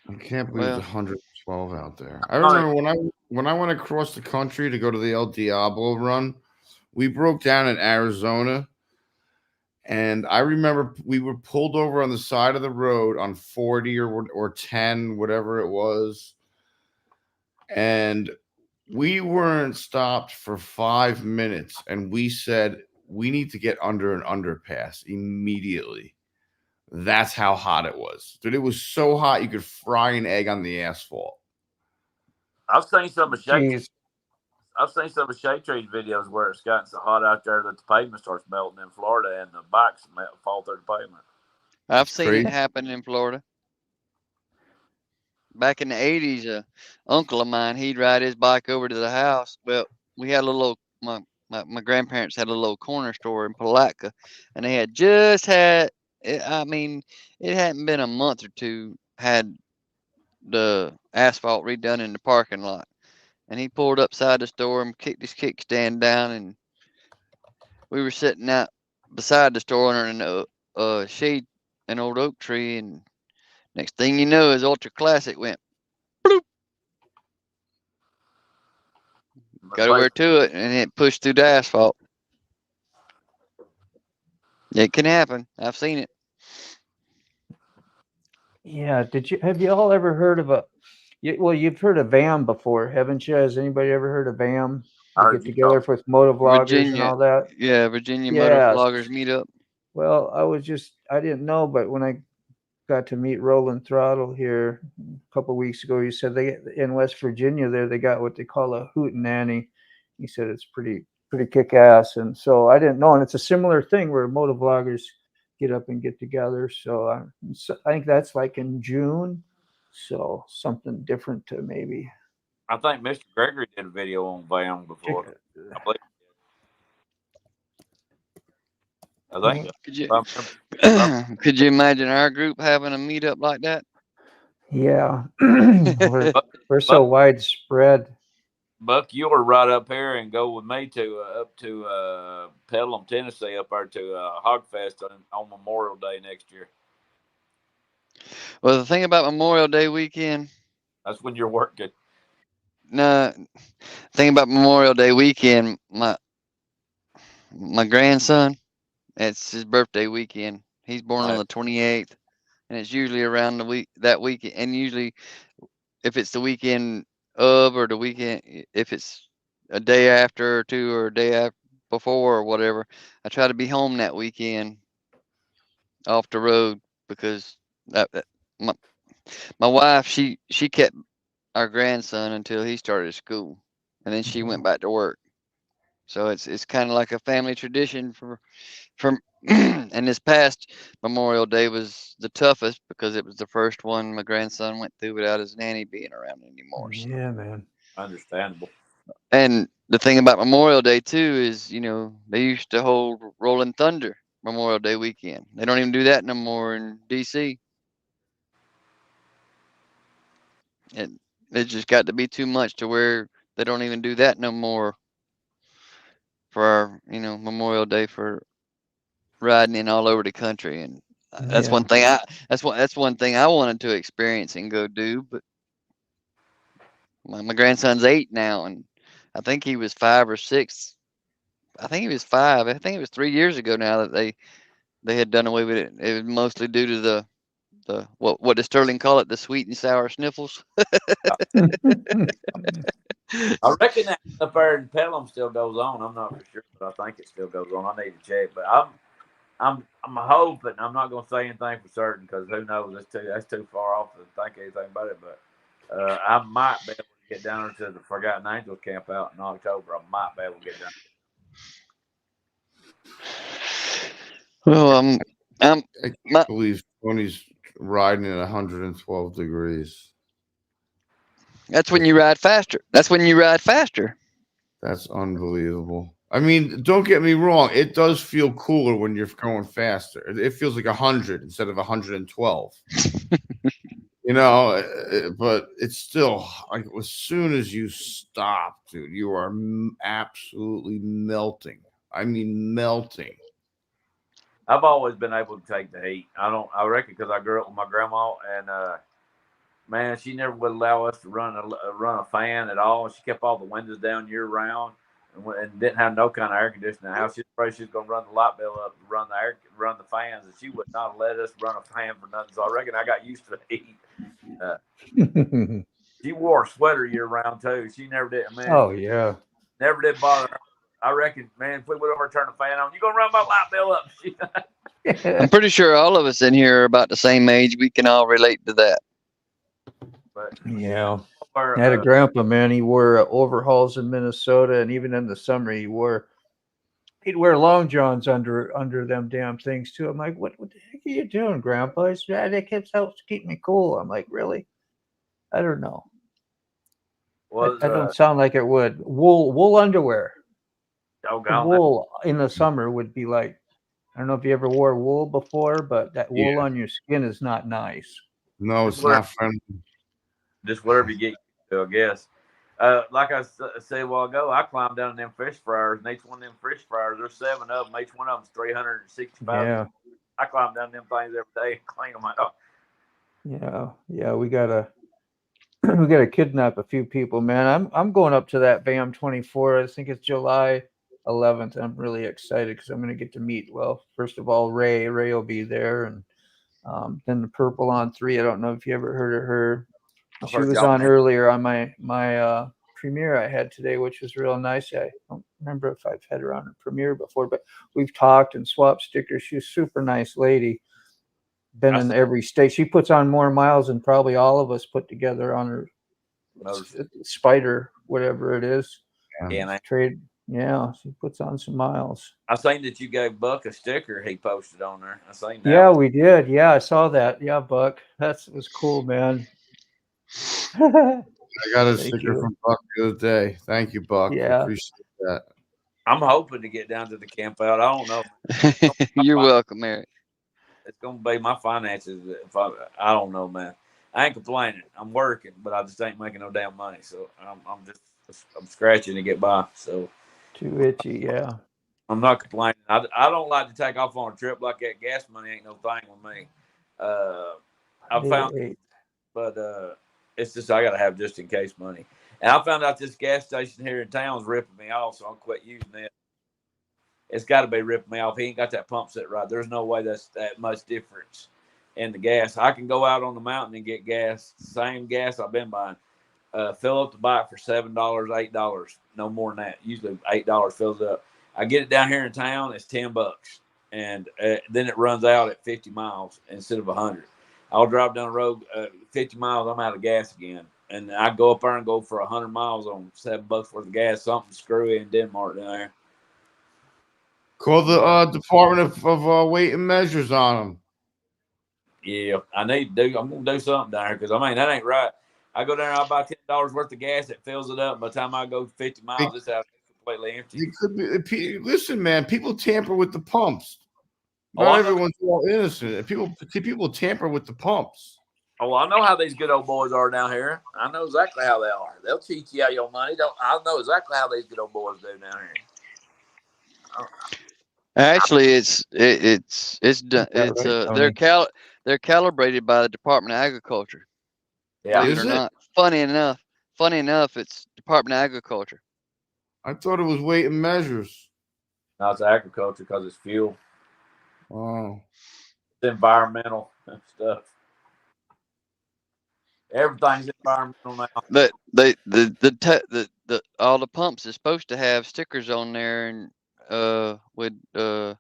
I can't believe there's 112 out there. I remember when I went across the country to go to the El Diablo run, we broke down in Arizona, and I remember we were pulled over on the side of the road on 40 or 10, whatever it was, and we weren't stopped for 5 minutes, and we said we need to get under an underpass immediately. That's how hot it was. Dude, it was so hot you could fry an egg on the asphalt. I've seen some of Shade Tree's videos where it's gotten so hot out there that the pavement starts melting in Florida and the bikes fall through the pavement. I've seen it happen in Florida. Back in the 80s, an uncle of mine, he'd ride his bike over to the house. Well, we had my grandparents had a little corner store in Palatka, and they had just had, it hadn't been a month or two, had the asphalt redone in the parking lot. And he pulled upside the store and kicked his kickstand down, and we were sitting out beside the store under shade, an old oak tree, and next thing you know, his Ultra Classic went bloop. Got over to it, and it pushed through the asphalt. It can happen. I've seen it. Yeah. Have you all ever heard of you've heard of VAM before, haven't you? Has anybody ever heard of VAM? Get together with motovloggers and all that. Yeah, Virginia motovloggers meet up. Well, I didn't know, but when I got to meet Roland Throttle here a couple of weeks ago, he said in West Virginia they got what they call a hootenanny. He said it's pretty kick ass, and so I didn't know. And it's a similar thing where motovloggers get up and get together. So I think that's like in June. So something different to maybe. I think Mr. Gregory did a video on VAM before. I believe. I think. Could you I could you imagine our group having a meetup like that? Yeah. we're, Buck, we're so widespread. Buck, you were right up here and go with me to up to Pelham, Tennessee, up there to Hogfest on Memorial Day next year. Well, the thing about Memorial Day weekend, That's when you're working. no, thing about Memorial Day weekend, my grandson, it's his birthday weekend. He's born on the 28th, and it's usually around that week. And usually, if it's the weekend of or the weekend, if it's a day after or two or a day after before or whatever, I try to be home that weekend off the road because my wife she kept our grandson until he started school, and then she went back to work. So it's kind of like a family tradition for and this past Memorial Day was the toughest because it was the first one my grandson went through without his nanny being around anymore. So. Yeah, man. Understandable. And the thing about Memorial Day too is, they used to hold Rolling Thunder Memorial Day weekend. They don't even do that no more in DC. And it just got to be too much to where they don't even do that no more for our, Memorial Day for riding in all over the country. And that's one thing that's one thing I wanted to experience and go do. But my grandson's 8 now, and I think he was 5 or 6. I think he was 5. I think it was 3 years ago now that they had done away with it. It was mostly due to the what does Sterling call it? The sweet and sour sniffles. I reckon that up there in Pelham still goes on. I'm not for sure, but I think it still goes on. I need to check, but I'm hoping. I'm not going to say anything for certain because who knows? That's too far off to think anything about it. But I might be able to get down to the Forgotten Angels camp out in October. I might be able to get down. Well, I can't believe Tony's riding at 112 degrees. That's when you ride faster. That's unbelievable. I mean, don't get me wrong. It does feel cooler when you're going faster. It feels like 100 instead of 112. But it's still like as soon as you stop, dude, you are absolutely melting. I mean, melting. I've always been able to take the heat. I reckon because I grew up with my grandma, and man, she never would allow us to run a fan at all. She kept all the windows down year round, and didn't have no kind of air conditioning in the house. She was afraid she was going to run the light bill up, run the fans, and she would not let us run a fan for nothing. So I reckon I got used to the heat. She wore a sweater year round too. She never did. Man, oh yeah, never did bother her. I reckon, man, if we would ever turn the fan on, you gonna run my light bill up? I'm pretty sure all of us in here are about the same age. We can all relate to that. But yeah, I had a grandpa, man. He wore overalls in Minnesota, and even in the summer, he'd wear long johns under them damn things too. I'm like, what the heck are you doing, Grandpa? He said, it helps keep me cool. I'm like, really? I don't know. Well, I don't sound like it would. Wool underwear. Wool in the summer would be like, I don't know if you ever wore wool before, but that wool on your skin is not nice. No, it's not friendly. Just whatever you get to, I guess. Like I said a while ago, I climbed down them fish fryers, and each one of them fish fryers, there's 7 of them. Each one of them's 365. Yeah. I climb down them things every day and clean them out. Yeah. We gotta kidnap a few people, man. I'm going up to that VAM 24. I think it's July 11th. I'm really excited because I'm going to get to meet, first of all, Ray will be there, and then the Purple on 3. I don't know if you ever heard of her. She was on earlier on my premiere I had today, which was real nice. I don't remember if I've had her on a premiere before, but we've talked and swapped stickers. She's a super nice lady. Been in every state. She puts on more miles than probably all of us put together on her Spider, whatever it is. Yeah, trade. Yeah, she puts on some miles. I seen that you gave Buck a sticker he posted on there. I seen that. Yeah, we did. Yeah, I saw that. Yeah, Buck. That was cool, man. I got a sticker from Buck the other day. Thank you, Buck. Yeah. I appreciate that. I'm hoping to get down to the camp out. I don't know. You're welcome, Eric. It's gonna be my finances. If I don't know, man. I ain't complaining. I'm working, but I just ain't making no damn money. So I'm scratching to get by. So Too itchy, yeah. I'm not complaining. I don't like to take off on a trip like that. Gas money ain't no thing with me. I found, but it's just I gotta have just in case money. And I found out this gas station here in town is ripping me off, so I'll quit using it. It's got to be ripping me off. He ain't got that pump set right. There's no way that's that much difference in the gas. I can go out on the mountain and get gas, same gas I've been buying. Fill up the bike for $7, $8, no more than that. Usually $8 fills up. I get it down here in town, it's $10, and then it runs out at 50 miles instead of 100. I'll drive down the road 50 miles, I'm out of gas again, and I go up there and go for 100 miles on $7 worth of gas. Something screwy in Denmark down there. Call the Department of Weight and Measures on them. Yeah, I need to do. I'm gonna do something down here because I mean that ain't right. I go down there, I buy $10 worth of gas, it fills it up. By the time I go 50 miles, it's out completely empty. It could be. Listen, man, people tamper with the pumps. Oh, Not everyone's all innocent. People tamper with the pumps. Oh, I know how these good old boys are down here. I know exactly how they are. They'll cheat you out of your money. I know exactly how these good old boys do down here. Actually, they're calibrated by the Department of Agriculture. Yeah, believe it or not. Funny enough, it's Department of Agriculture. I thought it was Weight and Measures. No, it's agriculture because it's fuel. Oh, it's environmental stuff. Everything's environmental now. But all the pumps is supposed to have stickers on there and with the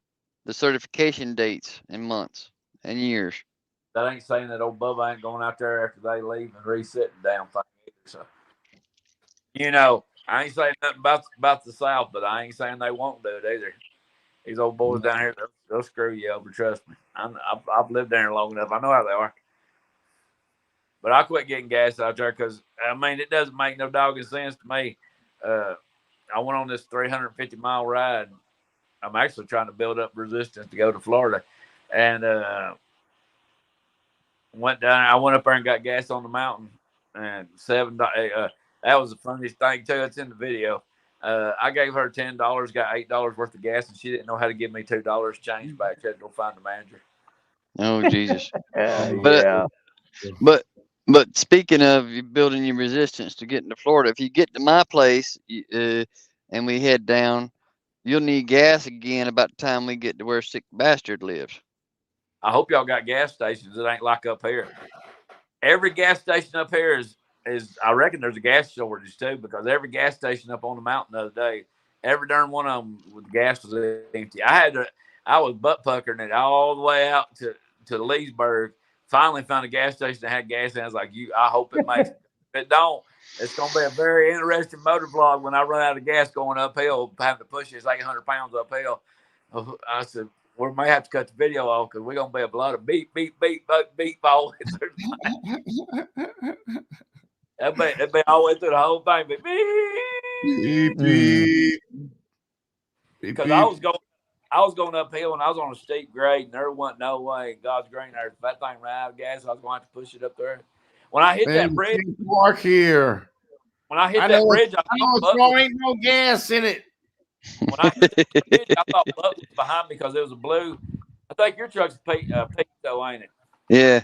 certification dates and months and years. That ain't saying that old Bubba ain't going out there after they leave and reset the damn thing either. So, you know, I ain't saying nothing about the South, but I ain't saying they won't do it either. These old boys down here, they'll screw you over. Trust me. I've lived down here long enough. I know how they are. But I quit getting gas out there because, I mean, it doesn't make no doggone sense to me. I went on this 350-mile ride. I'm actually trying to build up resistance to go to Florida. And went down. I went up there and got gas on the mountain. And $7. That was the funniest thing, too. It's in the video. I gave her $10, got $8 worth of gas, and she didn't know how to give me $2 change back. She had to go find the manager. Oh, Jesus. Yeah. But speaking of you building your resistance to getting to Florida, if you get to my place and we head down, you'll need gas again about the time we get to where Sick Bastard lives. I hope y'all got gas stations. It ain't like up here. Every gas station up here is I reckon there's a gas shortage too, because every gas station up on the mountain the other day, every darn one of them with gas was empty. I was butt puckering it all the way out to Leesburg. Finally found a gas station that had gas in. I was like, I hope it makes it. If it don't, it's going to be a very interesting motor vlog when I run out of gas going uphill, having to push this 800 pounds uphill. I said, we may have to cut the video off because we're going to be a lot of beep, beep, beep, beep, all the way through. That'd be all the way through the whole thing. Beep, beep, beep. Because I was going uphill and I was on a steep grade and there wasn't no way. God's green there. If that thing ran out of gas, I was going to have to push it up there. When I hit that bridge, Mark here. When I hit that bridge, ain't no gas in it. When I hit the bridge, I thought Buck was behind me because there was a blue. I think your truck's though, ain't it? Yeah.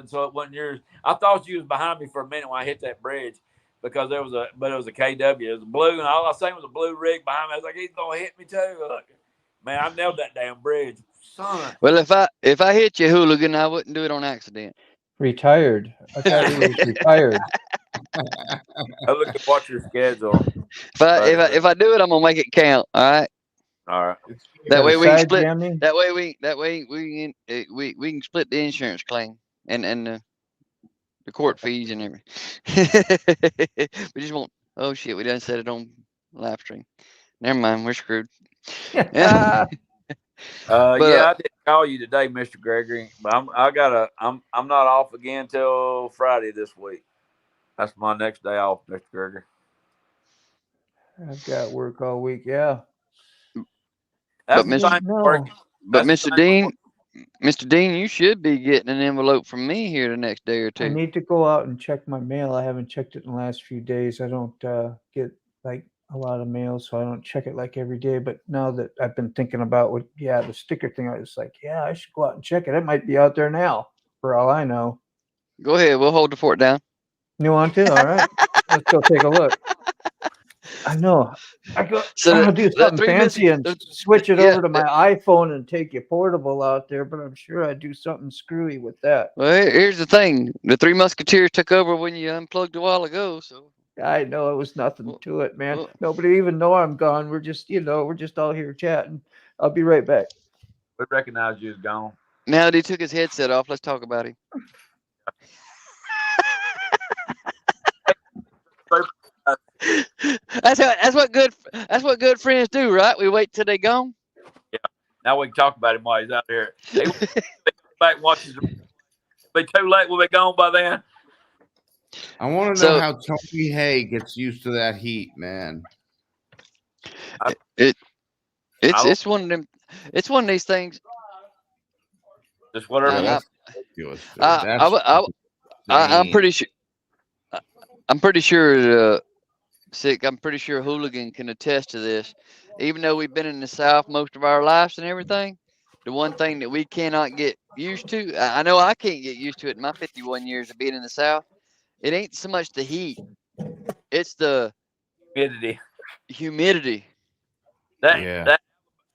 So it wasn't yours. I thought you was behind me for a minute when I hit that bridge because it was a KW. It was a blue, and all I seen was a blue rig behind me. I was like, he's gonna hit me too. Look, man, I nailed that damn bridge, son. Well, if I hit you, hooligan, I wouldn't do it on accident. Retired. I thought he was retired. I look at watch your schedule. If I do it, I'm gonna make it count. All right. All right. That way we can split. That way we can split the insurance claim and the court fees and everything. We just won't. Oh shit! We done set it on live stream. Never mind. We're screwed. Yeah, I didn't call you today, Mr. Gregory, but I'm not off again till Friday this week. That's my next day off, Mr. Gregory. I've got work all week. Yeah. That's But the Mr. thing. No. But That's the Mr. thing. Mr. Dean, you should be getting an envelope from me here the next day or I two. need to go out and check my mail. I haven't checked it in the last few days. I don't get like a lot of mail, so I don't check it like every day. But now that I've been thinking about the sticker thing, I was like, yeah, I should go out and check it. It might be out there now, for all I know. Go ahead. We'll hold the fort down. You want to? All right. Let's go take a look. I know. I'll do something fancy and switch it over to my iPhone and take your portable out there, but I'm sure I'd do something screwy with that. Well, here's the thing. The Three Musketeers took over when you unplugged a while ago, so. I know it was nothing to it, man. well- Nobody even know I'm gone. We're just, we're just all here chatting. I'll be right back. We recognize you as gone. Now that he took his headset off, let's talk about him. That's what good friends do, right? We wait till they gone. Yeah. Now we can talk about him while he's out there. He back and watches. It'll be too late. We'll be gone by then. I want to know how Tony Hay gets used to that heat, man. It's one of them. It's one of these things. Just whatever. I'm pretty sure. I'm pretty sure. Sick. I'm pretty sure Hooligan can attest to this. Even though we've been in the South most of our lives and everything, the one thing that we cannot get used to, I know I can't get used to it in my 51 years of being in the South. It ain't so much the heat; it's the humidity. That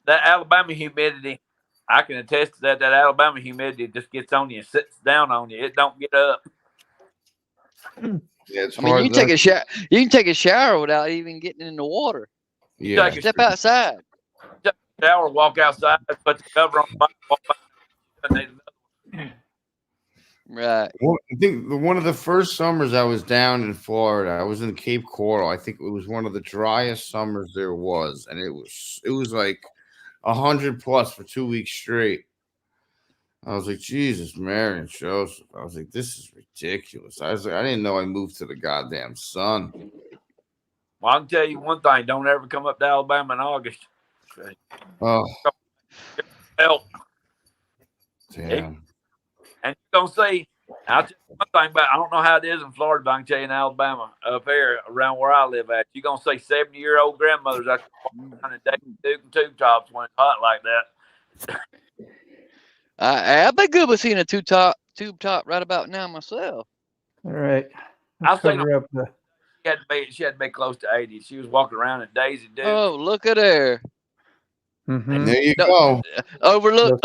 Alabama humidity, I can attest to that. That Alabama humidity just gets on you and sits down on you. It don't get up. Yeah, it's I mean, you can take a shower. You can take a shower without even getting in the water. Yeah, Step outside. Shower, walk outside, put the cover on the bike, walk back. Right. Well, I think one of the first summers I was down in Florida, I was in Cape Coral. I think it was one of the driest summers there was, and it was like 100+ for 2 weeks straight. I was like, Jesus, Mary and Joseph. I was like, this is ridiculous. I was like, I didn't know I moved to the goddamn sun. Well, I can tell you one thing: don't ever come up to Alabama in August. Oh, Help. damn. And you're gonna see. I'll tell you one thing about. I don't know how it is in Florida, but I can tell you in Alabama, up here around where I live at, you're gonna see 70-year-old grandmothers out there walking around in Duke and tube tops when it's hot like that. I'd be good with seeing a tube top right about now myself. All right. I've seen her up the. She had to be close to 80. She was walking around in Daisy Duke. Oh, look at her! Mm-hmm. There you go. Overlook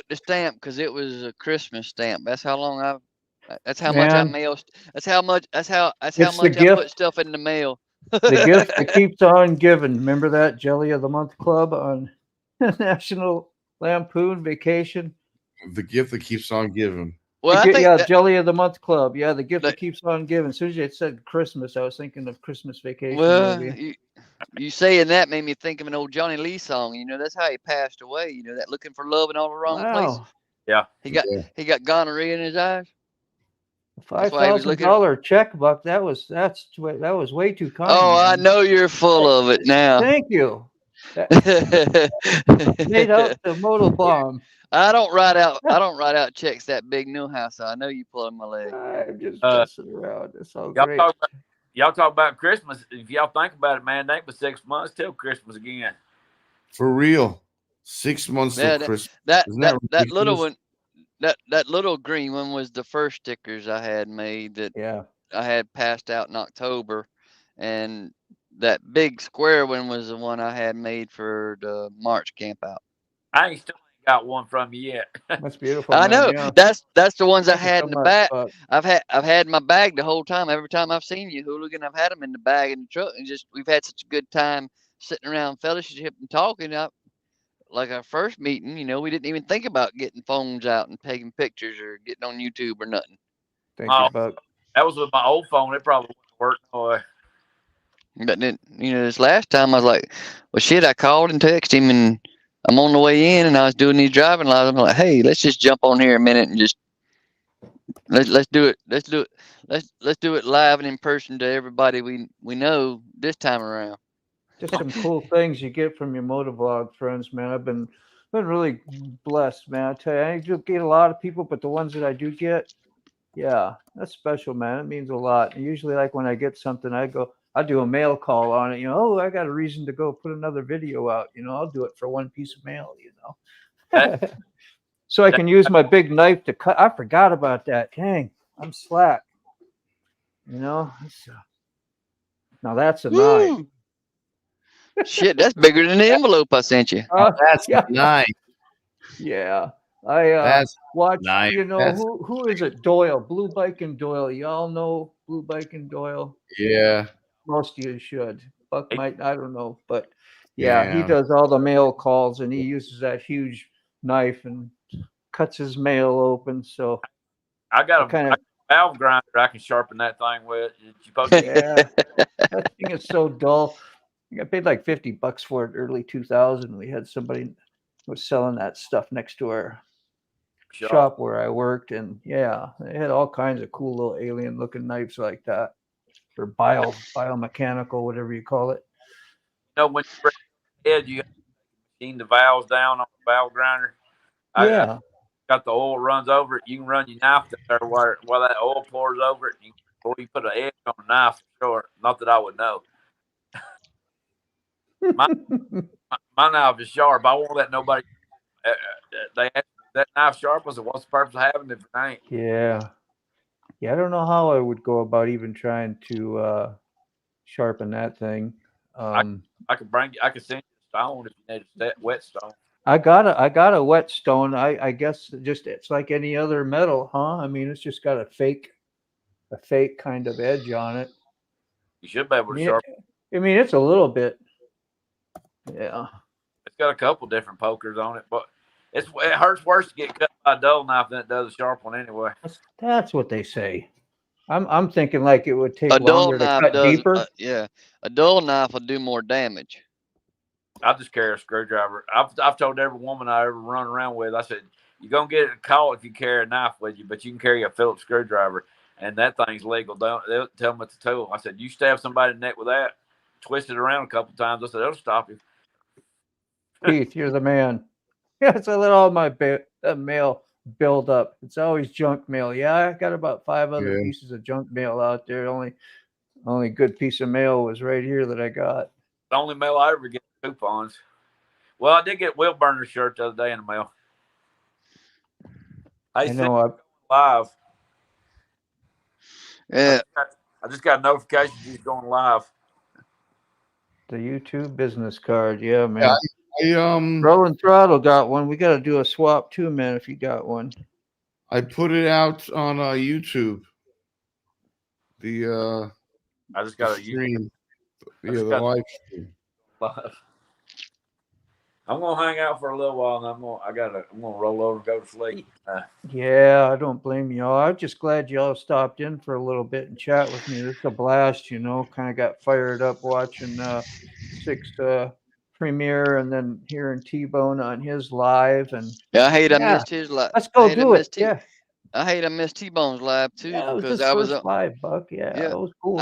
the stamp because it was a Christmas stamp. That's how long That's how much I mailed. That's how much I put stuff in the mail. The gift that keeps on giving. Remember that Jelly of the Month Club on National Lampoon Vacation? The gift that keeps on giving. Well, Jelly of the Month Club. Yeah, the gift that keeps on giving. As soon as it said Christmas, I was thinking of Christmas Vacation. Well, you saying that made me think of an old Johnny Lee song. You know, that's how he passed away. You know, that looking for love in all the wrong places. Yeah. He got gonorrhea in his eyes. $5,000 check, Buck. That was way too kind. Oh, man. I know you're full of it now. Thank you. Made out the modal bomb. I don't write out checks that big, Newhouse. I know you pulling my leg. I'm just messing around. It's all great. Y'all talk about Christmas. If y'all think about it, man, that was 6 months till Christmas again. For real. 6 months till Christmas. That little one, that little green one was the first stickers I had made that I had passed out in October. And that big square one was the one I had made for the March camp out. I ain't still got one from you yet. That's beautiful. I know. Yeah. That's the ones I had in the bag. I've had in my bag the whole time. Every time I've seen you, Hooligan, I've had them in the bag in the truck, and we've had such a good time sitting around fellowship and talking. Like our first meeting, you know, we didn't even think about getting phones out and taking pictures or getting on YouTube or nothing. Thank you, Buck. That was with my old phone. It probably wouldn't work. But then, you know, this last time I was like, well, shit, I called and texted him, and I'm on the way in, and I was doing these driving lives. I'm like, hey, let's just jump on here a minute and just Let's do it. Let's do it. Let's do it live and in person to everybody we know this time around. Just some cool things you get from your motovlog friends, man. I've been really blessed, man. I tell you, I do get a lot of people, but the ones that I do get, yeah, that's special, man. It means a lot. And usually, like when I get something, I do a mail call on it. Oh, I got a reason to go put another video out. I'll do it for one piece of mail. So I can use my big knife to cut. I forgot about that. Dang, I'm slack. Now that's a knife. Shit, that's bigger than the envelope I sent you. That's nice. Yeah. I That's watched, nice. Who is it? Doyle, Blue Bike and Doyle. Y'all know Blue Bike and Doyle? Yeah. Most of you should. Buck might, I don't know. But he Yeah. does all the mail calls and he uses that huge knife and cuts his mail open. So I got a valve grinder I can sharpen that thing with. Yeah. That thing is so dull. I paid like $50 for it early 2000. We had somebody was selling that stuff next to our shop where I worked, and yeah, they had all kinds of cool little alien looking knives like that, or biomechanical, whatever you call it. When you break the head, you machine the valves down on the valve grinder. Yeah. I got the oil runs over it. You can run your knife there while that oil pours over it. Or you put an edge on the knife for sure. Not that I would know. My knife is sharp. I won't let nobody. They ask that knife sharp. I said, "What's the purpose of having it if it ain't?" Yeah. I don't know how I would go about even trying to sharpen that thing. I could send you a stone if you need a wet stone. I got a whetstone. I guess it's like any other metal, huh? I mean, it's just got a fake kind of edge on it. You should be able to sharpen. I mean, it's a little bit. Yeah. It's got a couple different pokers on it, but it hurts worse to get cut by a dull knife than it does a sharp one anyway. That's what they say. I'm thinking like it would take longer to cut deeper. A dull knife will do more damage. I just carry a screwdriver. I've told every woman I ever run around with, I said, you're going to get a call if you carry a knife with you, but you can carry a Phillips screwdriver, and that thing's legal. They'll tell them it's a tool. I said, you stab somebody in the neck with that, twist it around a couple times. I said, it'll stop you. Keith, you're the man. Yeah, so let all my mail build up. It's always junk mail. Yeah, I got about 5 other pieces of junk mail out there. Only good piece of mail was right here that I got. The only mail I ever get coupons. Well, I did get Will Burner's shirt the other day in the mail. I know. Live. Yeah. I just got a notification he's going live. The YouTube business card, yeah, man. Yeah, Rolling Throttle got one. We got to do a swap too, man. If you got one, I put it out on YouTube. I just got a stream. The live stream. I'm gonna hang out for a little while, and I'm gonna roll over and go to sleep. Yeah, I don't blame y'all. I'm just glad y'all stopped in for a little bit and chat with me. It's a blast, Kind of got fired up watching Six premiere and then hearing T-Bone on his live. And I missed his live. Let's go do it. Yeah. I hate I missed T-Bone's live too because I was live, Buck. Yeah, it was cool.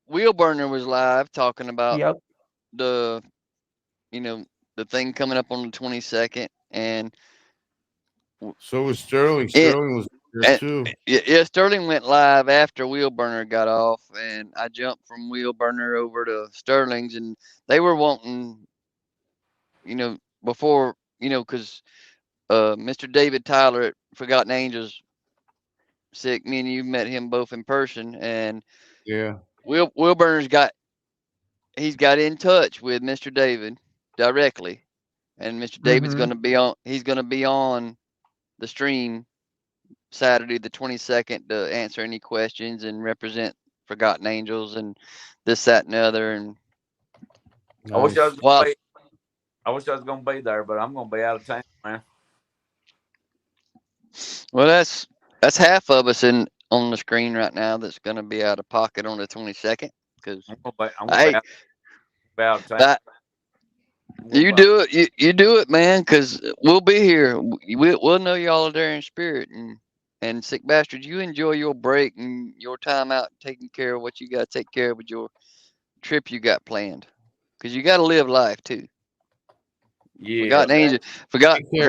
Wheel Burner was live talking about the thing coming up on the 22nd, and so was Sterling. Sterling was there too. Yeah, Sterling went live after Wheel Burner got off, and I jumped from Wheel Burner over to Sterling's, and they were wanting, before, because Mr. David Tyler at Forgotten Angels sick. Me and you met him both in person, and Will Burner's got in touch with Mr. David directly, and Mr. David's going to be on. He's going to be on the stream Saturday the 22nd to answer any questions and represent Forgotten Angels and this, that, and the other. And I wish I was going to be there, but I'm going to be out of town, man. Well, that's half of us on the screen right now that's going to be out of pocket on the 22nd. Because I'm gonna be out of town. You do it, man. Because we'll be here. We'll know y'all are there in spirit, and And Sick Bastard, you enjoy your break and your time out taking care of what you got to take care of with your trip you got planned. Because you got to live life too. Yeah. Forgotten Angels, Take care, please.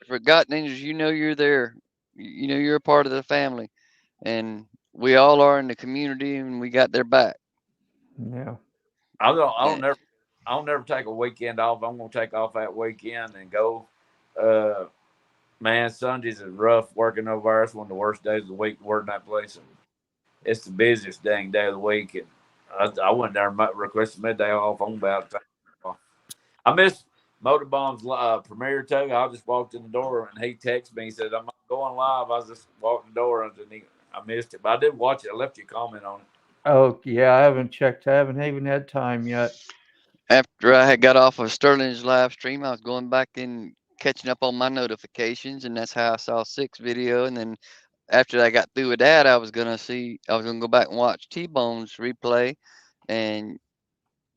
Forgotten Angels, you know you're there. You know you're a part of the family. And we all are in the community and we got their back. Yeah. I don't Yeah. never take a weekend off. I'm gonna take off that weekend and go. Man, Sundays is rough working over there. It's one of the worst days of the week to work in that place. And it's the busiest dang day of the week. And I went there and requested midday off. I'm about to take off. I missed Motorbomb's premiere too. I just walked in the door and he texted me. He said, "I'm not going live." I was just walking the door and I missed it. But I did watch it. I left you a comment on it. Oh yeah, I haven't checked. I haven't even had time yet. After I had got off of Sterling's live stream, I was going back and catching up on my notifications, and that's how I saw Six video. And then after I got through with that, I was gonna go back and watch T-Bone's replay, and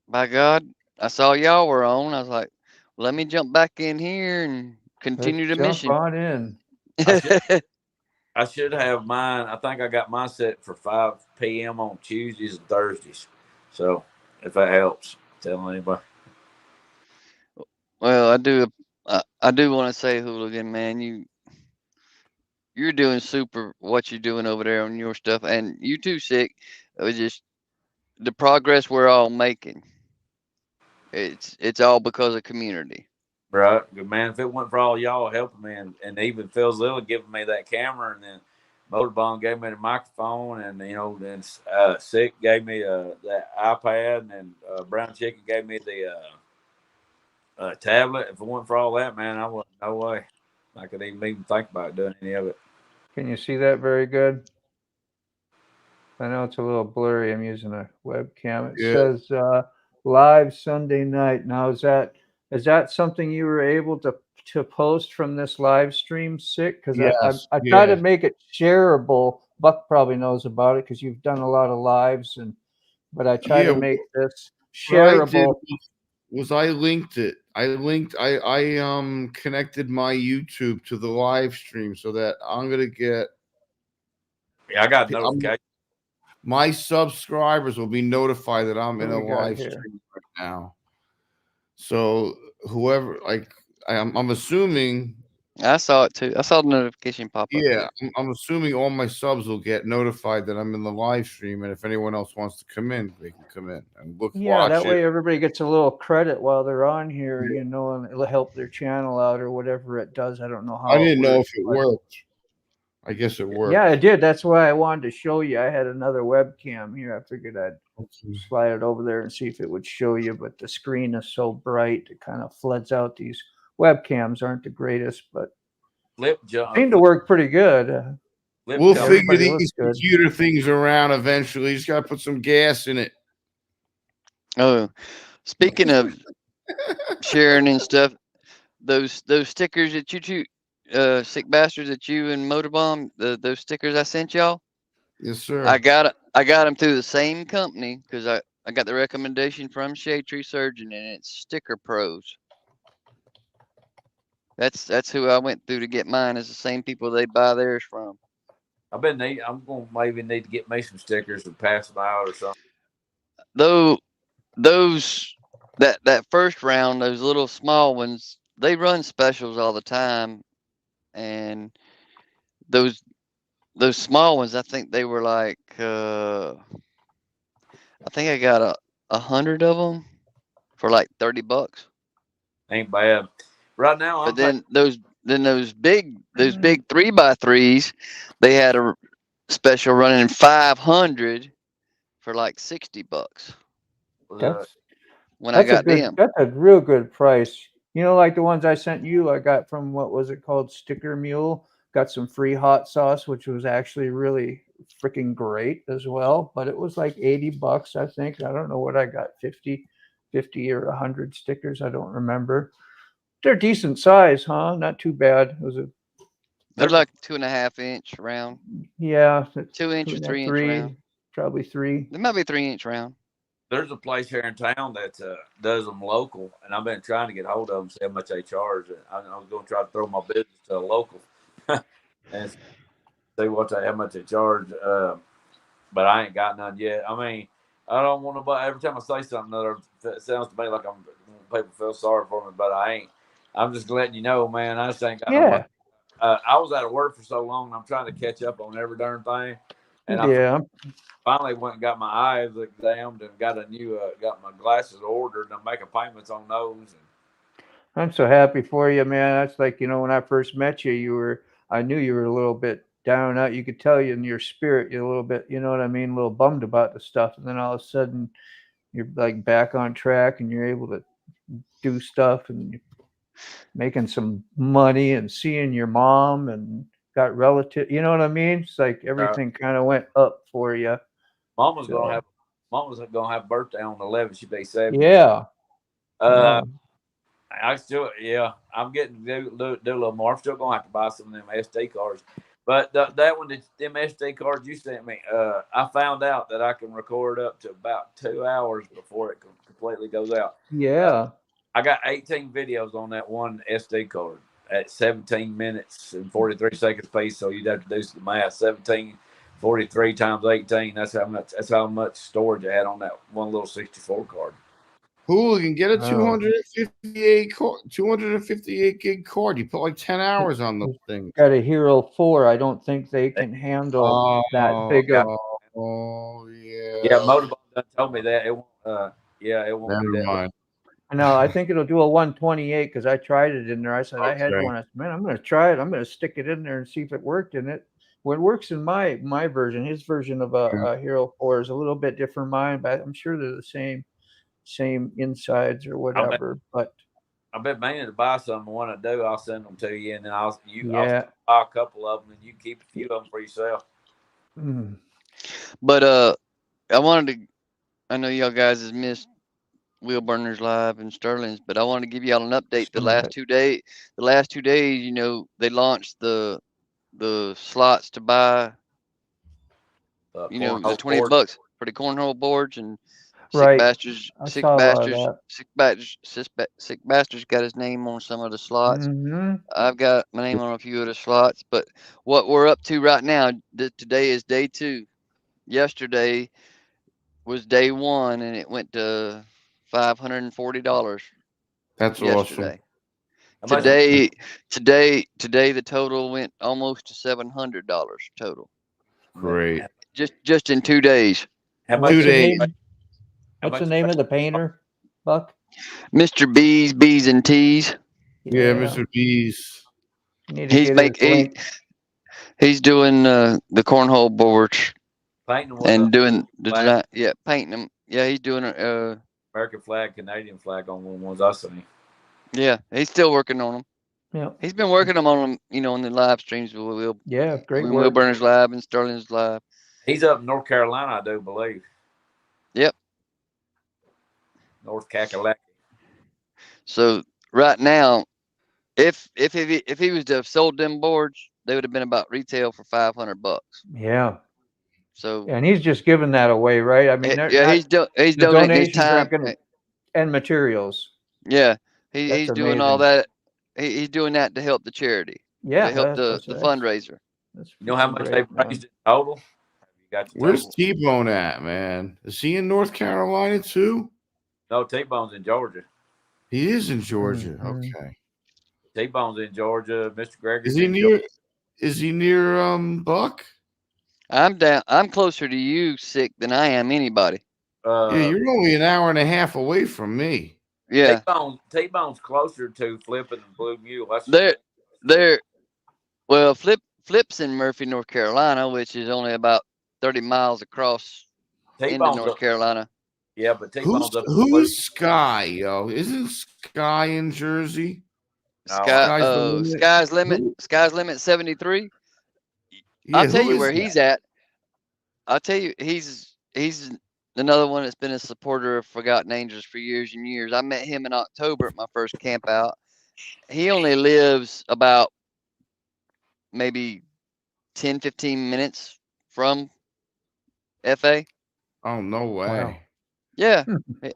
by God, I saw y'all were on. I was like, let me jump back in here and Let's continue the jump mission. on in. I should have mine. I think I got mine set for 5 p.m. on Tuesdays and Thursdays. So if that helps, tell anybody. Well, I do want to say, Hooligan, man, you're doing super what you're doing over there on your stuff, and you too, Sick. It was just the progress we're all making. It's all because of community. Right, good man. If it wasn't for all y'all helping me, and even Phil Zilla giving me that camera, and then Motorbomb gave me the microphone, and then Sick gave me that iPad, and then Brown Chicken gave me the tablet. If it wasn't for all that, man, I wouldn't. No way. I could even think about doing any of it. Can you see that very good? I know it's a little blurry. I'm using a webcam. It says live Sunday night. Now is that something you were able to post from this live stream, Sick? Because I try to make it shareable. Buck probably knows about it because you've done a lot of lives, but I try to make this shareable. I linked it. I connected my YouTube to the live stream so that I'm gonna get. Yeah, I got notification. My subscribers will be notified that I'm in a live stream right now. So whoever, I'm assuming. I saw it too. I saw the notification pop up. Yeah, I'm assuming all my subs will get notified that I'm in the live stream, and if anyone else wants to come in, they can come in and look. Yeah, that way everybody gets a little credit while they're on here, and it'll help their channel out or whatever it does. I don't know how. I didn't know if it worked. I guess it worked. Yeah, it did. That's why I wanted to show you. I had another webcam here. I figured I'd slide it over there and see if it would show you, but the screen is so bright it kind of floods out. These webcams aren't the greatest, but seem to work pretty good. We'll figure these computer things around eventually. You just got to put some gas in it. Oh, speaking of sharing and stuff, those stickers that you Sick Bastards, that you and Motorbomb, those stickers I sent y'all. Yes, sir. I got them through the same company because I got the recommendation from Shade Tree Surgeon, and it's Sticker Pros. That's who I went through to get mine. Is the same people they buy theirs from. I'm gonna maybe need to get me some stickers and pass them out or something. That first round, those little small ones, they run specials all the time, and those small ones, I think they were like I think I got 100 of them for like $30. Ain't bad. Right now, but then those big 3x3s, they had a special running 500 for like $60. When I got them, that's a real good price. Like the ones I sent you, I got from, what was it called, Sticker Mule. Got some free hot sauce, which was actually really freaking great as well. But it was like $80, I think. I don't know what I got, 50 or 100 stickers. I don't remember. They're decent size, huh? Not too bad. They're like 2.5 inch round. Yeah, 2 inch or 3 inch round. Probably 3. They might be 3 inch round. There's a place here in town that does them local, and I've been trying to get hold of them, see how much they charge. I was going to try to throw my business to a local. And see how much they charge. But I ain't got none yet. I mean, I don't want to buy. Every time I say something, it sounds to me like people feel sorry for me, but I ain't. I'm just letting you know, man. I just ain't got no money. I was out of work for so long, and I'm trying to catch up on every darn thing. And I finally went and got my eyes examined and got got my glasses ordered, and I'm making payments on those. I'm so happy for you, man. That's like, when I first met you, I knew you were a little bit down out. You could tell you in your spirit, you're a little bit, you know what I mean, a little bummed about the stuff. And then all of a sudden you're like back on track and you're able to do stuff and you're making some money and seeing your mom and got relative, you know what I mean? It's like everything kind of went up for you. Mom was gonna have birthday on the 11th. She'd be 7. Yeah. I still, I'm getting do a little more. I'm still gonna have to buy some of them SD cards. But them SD cards you sent me, I found out that I can record up to about 2 hours before it completely goes out. Yeah. I got 18 videos on that one SD card at 17 minutes and 43 seconds piece. So you'd have to do some math. 1743 times 18. That's how much storage I had on that one little 64 card. Hooligan, get a 258 gig card. You put like 10 hours on those things. Got a Hero 4. I don't think they can handle that big of. Oh yeah. Yeah, Motorball done told me that. It won't. It won't Never do that. mind. No, I think it'll do a 128 because I tried it in there. I said I had one. I said, man, I'm going to try it. I'm going to stick it in there and see if it worked in it. Well, it works in my version. His version of a Hero 4 is a little bit different from mine, but I'm sure they're the same insides or whatever. But I've been meaning to buy some. When I do, I'll send them to you, and then I'll buy a couple of them, and you keep a few of them for yourself. But I know y'all guys has missed Wheel Burners Live and Sterling's, but I wanted to give y'all an update. The last 2 days, they launched the slots to buy. The $20 for the cornhole boards and. Sick Bastards got his name on some of the slots. I've got my name on a few of the slots, but what we're up to right now, today is day 2. Yesterday was day 1, and it went to $540. That's yesterday. Awesome. Today, the total went almost to $700 total. Great. Just in 2 days. How much? 2 days. What's the name of the painter, Buck? Mr. B's and T's. Yeah, Mr. B's. He's doing the cornhole boards and doing the design. Yeah, painting them. Yeah, he's doing American flag, Canadian flag on one ones I see. Yeah, he's still working on them. Yeah, he's been working on them. On the live streams. Great work. Wheel Burners Live and Sterling's Live. He's up in North Carolina, I do believe. Yep. North Kakalaki. So right now, if he was to have sold them boards, they would have been about retail for $500. Yeah. So and he's just giving that away, right? I mean, he's donating his time and materials. Yeah, he's doing all that. He's doing that to help the charity. Yeah, to help the fundraiser. You know how much they've raised in total? Where's T-Bone at, man? Is he in North Carolina too? No, T-Bone's in Georgia. He is in Georgia. Okay. T-Bone's in Georgia. Mr. Gregory. Is he near Buck? I'm down. I'm closer to you, Sick, than I am anybody. Yeah, you're only an hour and a half away from me. Yeah. T-Bone's closer to Flip and Blue Mule. Well, Flip's in Murphy, North Carolina, which is only about 30 miles across into North Carolina. Yeah, but T-Bone's up. Who's Sky, yo? Isn't Sky in Jersey? Sky's limit 73. Yeah, I'll tell you where he's at. I'll tell you, he's another one that's been a supporter of Forgotten Angels for years and years. I met him in October at my first camp out. He only lives about maybe 10, 15 minutes from FA. Oh, no way. Wow. Yeah.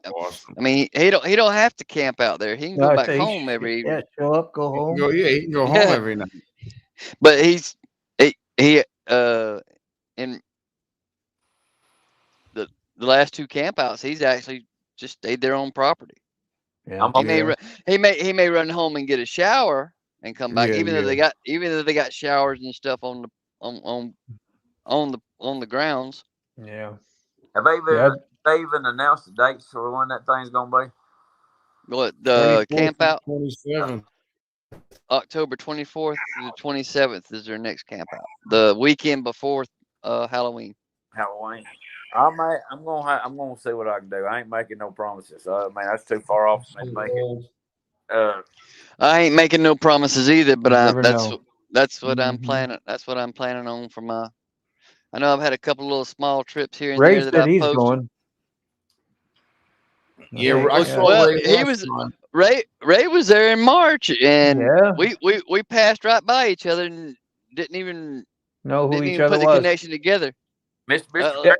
Awesome. I mean, he don't have to camp out there. He can go back home every evening. Yeah, show up, go home. He can go home every night. But he in the last 2 campouts, he's actually just stayed there on property. Yeah. He may run home and get a shower and come back, even though they got showers and stuff on the grounds. Yeah. Have they even announced the dates for when that thing's gonna be? What, the camp out? 27th. October 24th to the 27th is their next camp out. The weekend before Halloween. I'm gonna see what I can do. I ain't making no promises. Man, that's too far off for me to make it. I ain't making no promises either, but that's what I'm Mhm. planning. That's what I'm planning on for my. I know I've had a couple little small trips here and Ray there that said I he's posted. going. Yeah, I saw Well, Ray he last was time. Ray was there in March, and Yeah. we passed right by each other and didn't even Know who each put other the was. connection together. Mr.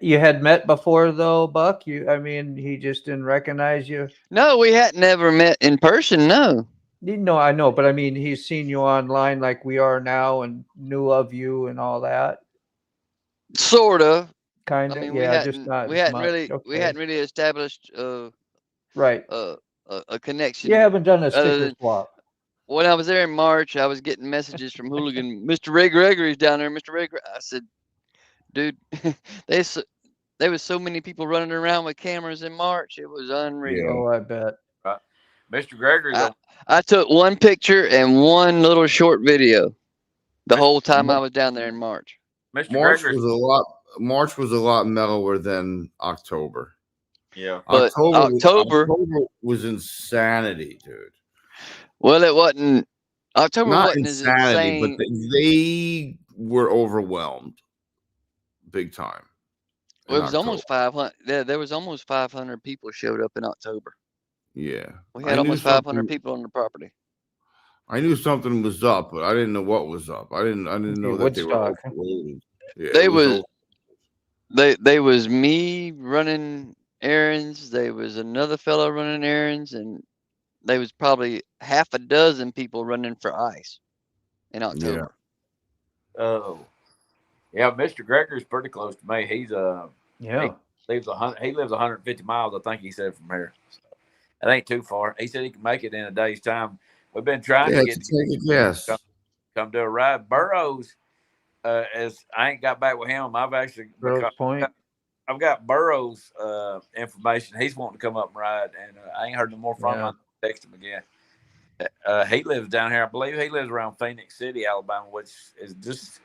You had met before though, Buck? I mean, he just didn't recognize you. No, we hadn't never met in person. No. No, I know, but I mean, he's seen you online like we are now and knew of you and all that. Sort of. Kind of. I mean, yeah, just not we as hadn't much. really Okay. established Right. a connection. You haven't done a other sticker than- swap. When I was there in March, I was getting messages from Hooligan, Mr. Ray Gregory's down there. Mr. Ray, I said, dude, there was so many people running around with cameras in March. It was unreal. Oh, I bet. Mr. Gregory. I took one picture and one little short video the whole time I was down there in March. Mr. March Gregory. was a lot mellower than October. Yeah. But October was insanity, dude. Well, it wasn't. October Not wasn't insanity, as but insane. they were overwhelmed big time. Well, it was almost 500. There was almost 500 people showed up in October. Yeah. We had almost 500 people on the property. I knew something was up, but I didn't know what was up. I didn't know that they were overloaded. Yeah, they was me running errands. There was another fellow running errands, and there was probably half a dozen people running for ice in October. Oh, yeah. Mr. Gregory's pretty close to me. He's he lives 150 miles, I think he said, from here. So it ain't too far. He said he can make it in a day's time. We've been trying to get come do a ride. Burroughs, as I ain't got back with him. I've actually I've got Burroughs information. He's wanting to come up and ride, and I ain't heard no more from him. I'll text him again. He lives down here. I believe he lives around Phoenix City, Alabama, which is just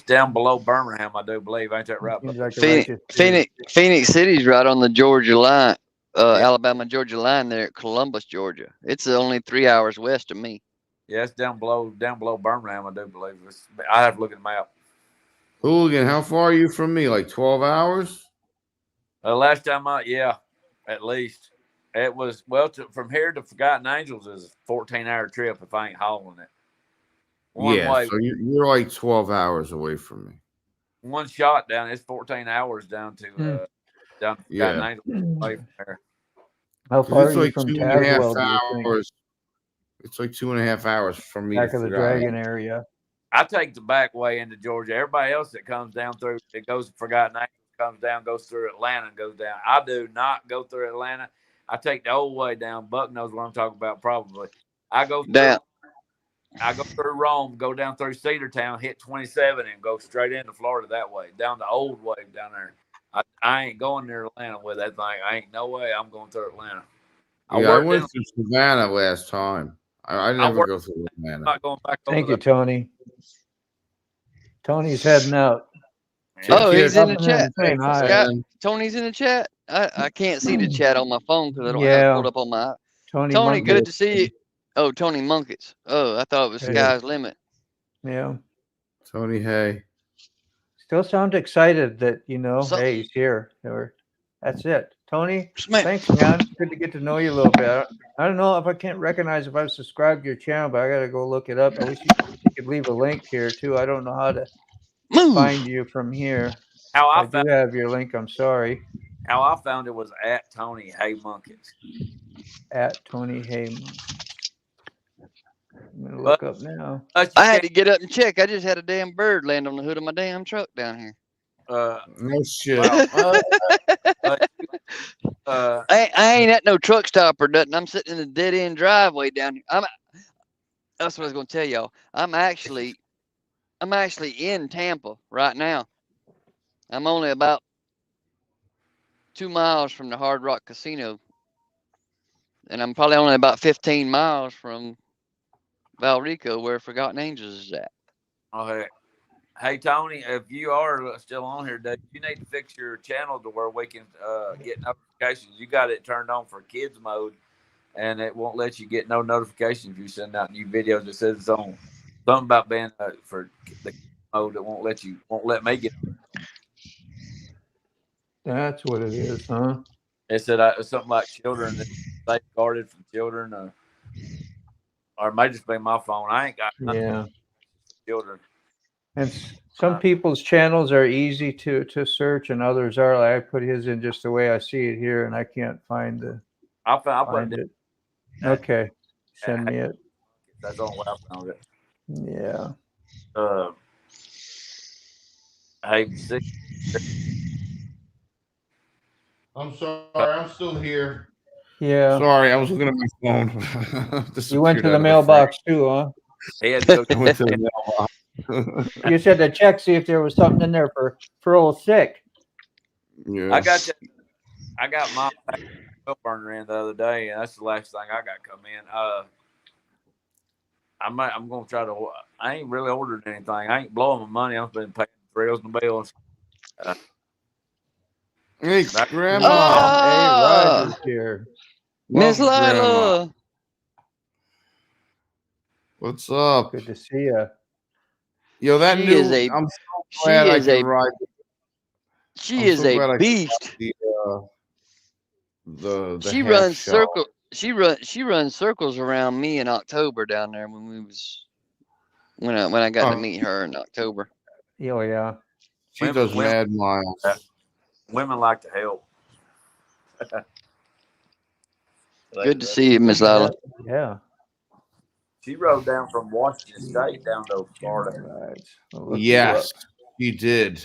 down below Birmingham, I do believe. Ain't that right? Phoenix City's right on the Georgia line, Alabama-Georgia line there at Columbus, Georgia. It's only 3 hours west of me. Yeah, it's down below Birmingham, I do believe. I have to look at the map. Hooligan, how far are you from me? Like 12 hours? Last time at least. It was, from here to Forgotten Angels is a 14-hour trip if I ain't hauling it. One way. So you're like 12 hours away from me. One shot down, it's 14 hours down to Forgotten Angels away from there. How far it's are you like from 2.5 Tazewell, hours. It's like 2.5 hours from me. Back of the Dragon area. I take the back way into Georgia. Everybody else that comes down through, it goes to Forgotten Angels, comes down, goes through Atlanta, and goes down. I do not go through Atlanta. I take the old way down. Buck knows what I'm talking about, probably. I go through Rome, go down through Cedartown, hit 27, and go straight into Florida that way, down the old way down there. I ain't going near Atlanta with that thing. I ain't no way I'm going through Atlanta. I went through Savannah last time. I never go through Atlanta. I'm not going back over Thank you, Tony. Tony's heading out. Oh, he's in the chat. Scott, Tony's in the chat. I can't see the chat on my phone because I don't have it pulled up on my. Tony, good to see you. Oh, Tony Munkets. Oh, I thought it was Sky's Limit. Yeah. Tony, hey. Still sound excited that, hey, he's here. That's it. Tony, thanks, man. Good to get to know you a little bit. I don't know if I can't recognize if I've subscribed to your channel, but I got to go look it up. I wish you could leave a link here, too. I don't know how to find you from here. I do have your link. I'm sorry. How I found it was at Tony Hey Munkets. At Tony Hey Munkets. I'm gonna look up now. I had to get up and check. I just had a damn bird land on the hood of my damn truck down here. No shit. I ain't at no truck stop or nothing. I'm sitting in the dead end driveway down here. That's what I was gonna tell y'all. I'm actually in Tampa right now. I'm only about 2 miles from the Hard Rock Casino, and I'm probably only about 15 miles from Valrico, where Forgotten Angels is at. Okay. Hey Tony, if you are still on here, Dave, you need to fix your channel to where we can get notifications. You got it turned on for kids mode, and it won't let you get no notifications if you send out new videos. It says it's on something about being for the mode that won't let me get. That's what it is, huh? It said something like children that safeguarded from children, or it may just be my phone. I ain't got nothing children. And some people's channels are easy to search, and others are. Like I put his in just the way I see it here, and I can't find the. I'll find it. Okay, send me it. That's the only way I found it. Yeah. Hey, I'm sorry, I'm still here. Yeah. Sorry, I was looking at my phone. You went to the mailbox too, huh? He had to go went to the mailbox. You said to check, see if there was something in there for old sick. Yeah. I got my milk burner in the other day, and that's the last thing I got come in. I'm gonna try to. I ain't really ordered anything. I ain't blowing my money. I've been paying trails and bills. Hey, Grandma. Hey, Roger's here. Miss Love Lila. Grandma. What's up? Good to see you. Yo, that She new. is a- I'm so glad I can ride. She I'm is so glad a I can beast. The She half runs shell. circle. She runs circles around me in October down there when I got to meet her in October. Oh yeah. She does mad miles. Women like to help. Good to see you, Miss Lila. Yeah. She rode down from Washington State down to Florida. Right. Yes, she did.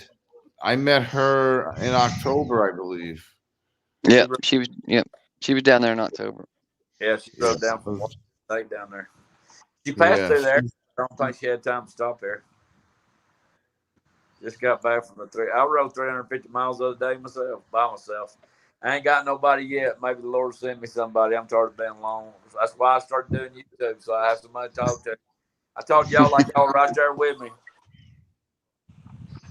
I met her in October, I believe. Yeah, she was down there in October. Yeah, she rode down from Washington State down there. She passed through there. I don't think she had time to stop there. Just got back from I rode 350 miles the other day by myself. I ain't got nobody yet. Maybe the Lord will send me somebody. I'm tired of being alone. That's why I started doing YouTube, so I have somebody to talk to. I talk to y'all like y'all right there with me.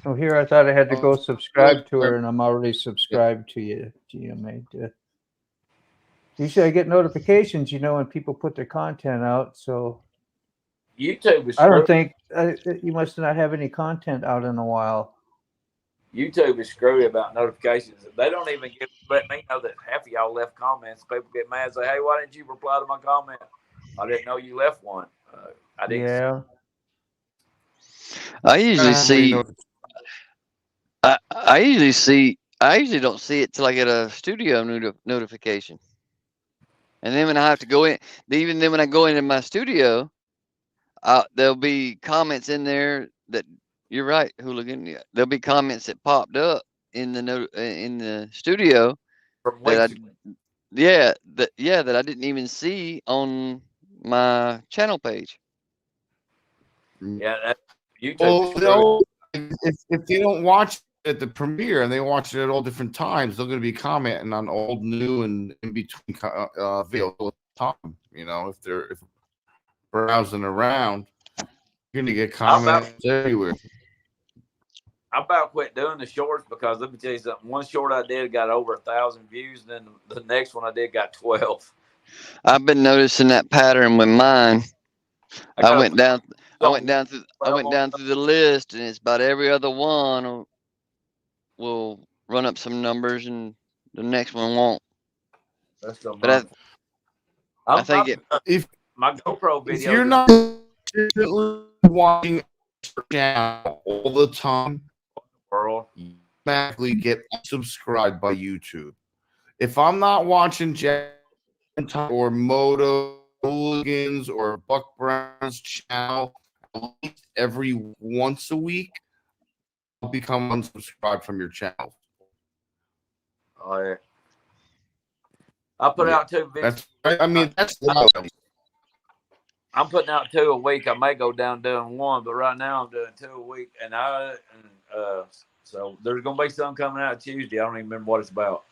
So here I thought I had to go subscribe to her, and I'm already subscribed to you, GMA. Usually I get notifications, when people put their content out. So YouTube is. I don't think you must not have any content out in a while. YouTube is screwy about notifications. They don't even let me know that half of y'all left comments. People get mad and say, "Hey, why didn't you reply to my comment? I didn't know you left one." I didn't. Yeah. I usually see. I usually don't see it till I get a studio notification, and then when I have to go in, even then when I go into my studio, there'll be comments in there that. You're right, Hooligan. There'll be comments that popped up in the studio that I didn't even see on my channel page. Yeah, YouTube. Well, if they don't watch it at the premiere and they watch it at all different times, they're going to be commenting on old, new, and in between videos all the time. If they're browsing around, you're going to get comments everywhere. I about quit doing the shorts because let me tell you something. One short I did got over 1,000 views, and then the next one I did got 12. I've been noticing that pattern with mine. I went down through the list, and it's about every other one will run up some numbers, and the next one won't. That's so but I think if my GoPro video. If you're not watching all the time, you automatically get unsubscribed by YouTube. If I'm not watching Jack or Moto Hooligans or Buck Brown's channel at least every once a week, I'll become unsubscribed from your channel. Oh yeah. I put out 2 videos. That's low. I'm putting out 2 a week. I may go down doing 1, but right now I'm doing 2 a week. So there's gonna be some coming out Tuesday. I don't even remember what it's about.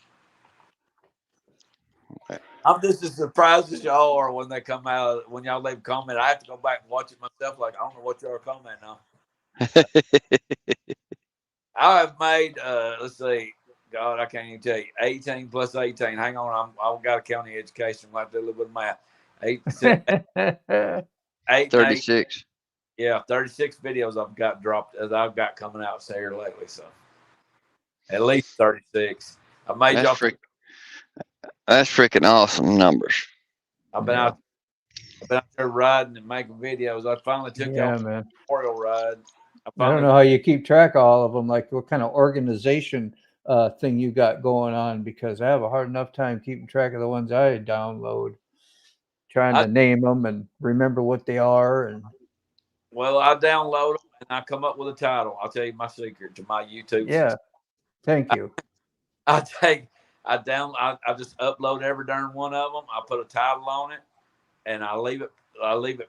I'm just as surprised as y'all are when they come out. When y'all leave a comment, I have to go back and watch it myself. Like, I don't know what y'all are commenting on. I have made, let's see, God, I can't even tell you, 18 plus 18. Hang on, I've got a county education. We'll have to do a little bit of math. 36. Yeah, 36 videos I've got dropped as I've got coming out here lately. So at least 36. I made That's freaking awesome numbers. I've been out there riding and making videos. I finally took y'all man. memorial ride. I don't know how you keep track of all of them. Like, what kind of organization thing you got going on? Because I have a hard enough time keeping track of the ones I download, trying to name them and remember what they are. And well, I download them and I come up with a title. I'll tell you my secret to my YouTube. Yeah, thank you. I just upload every darn one of them. I put a title on it, and I leave it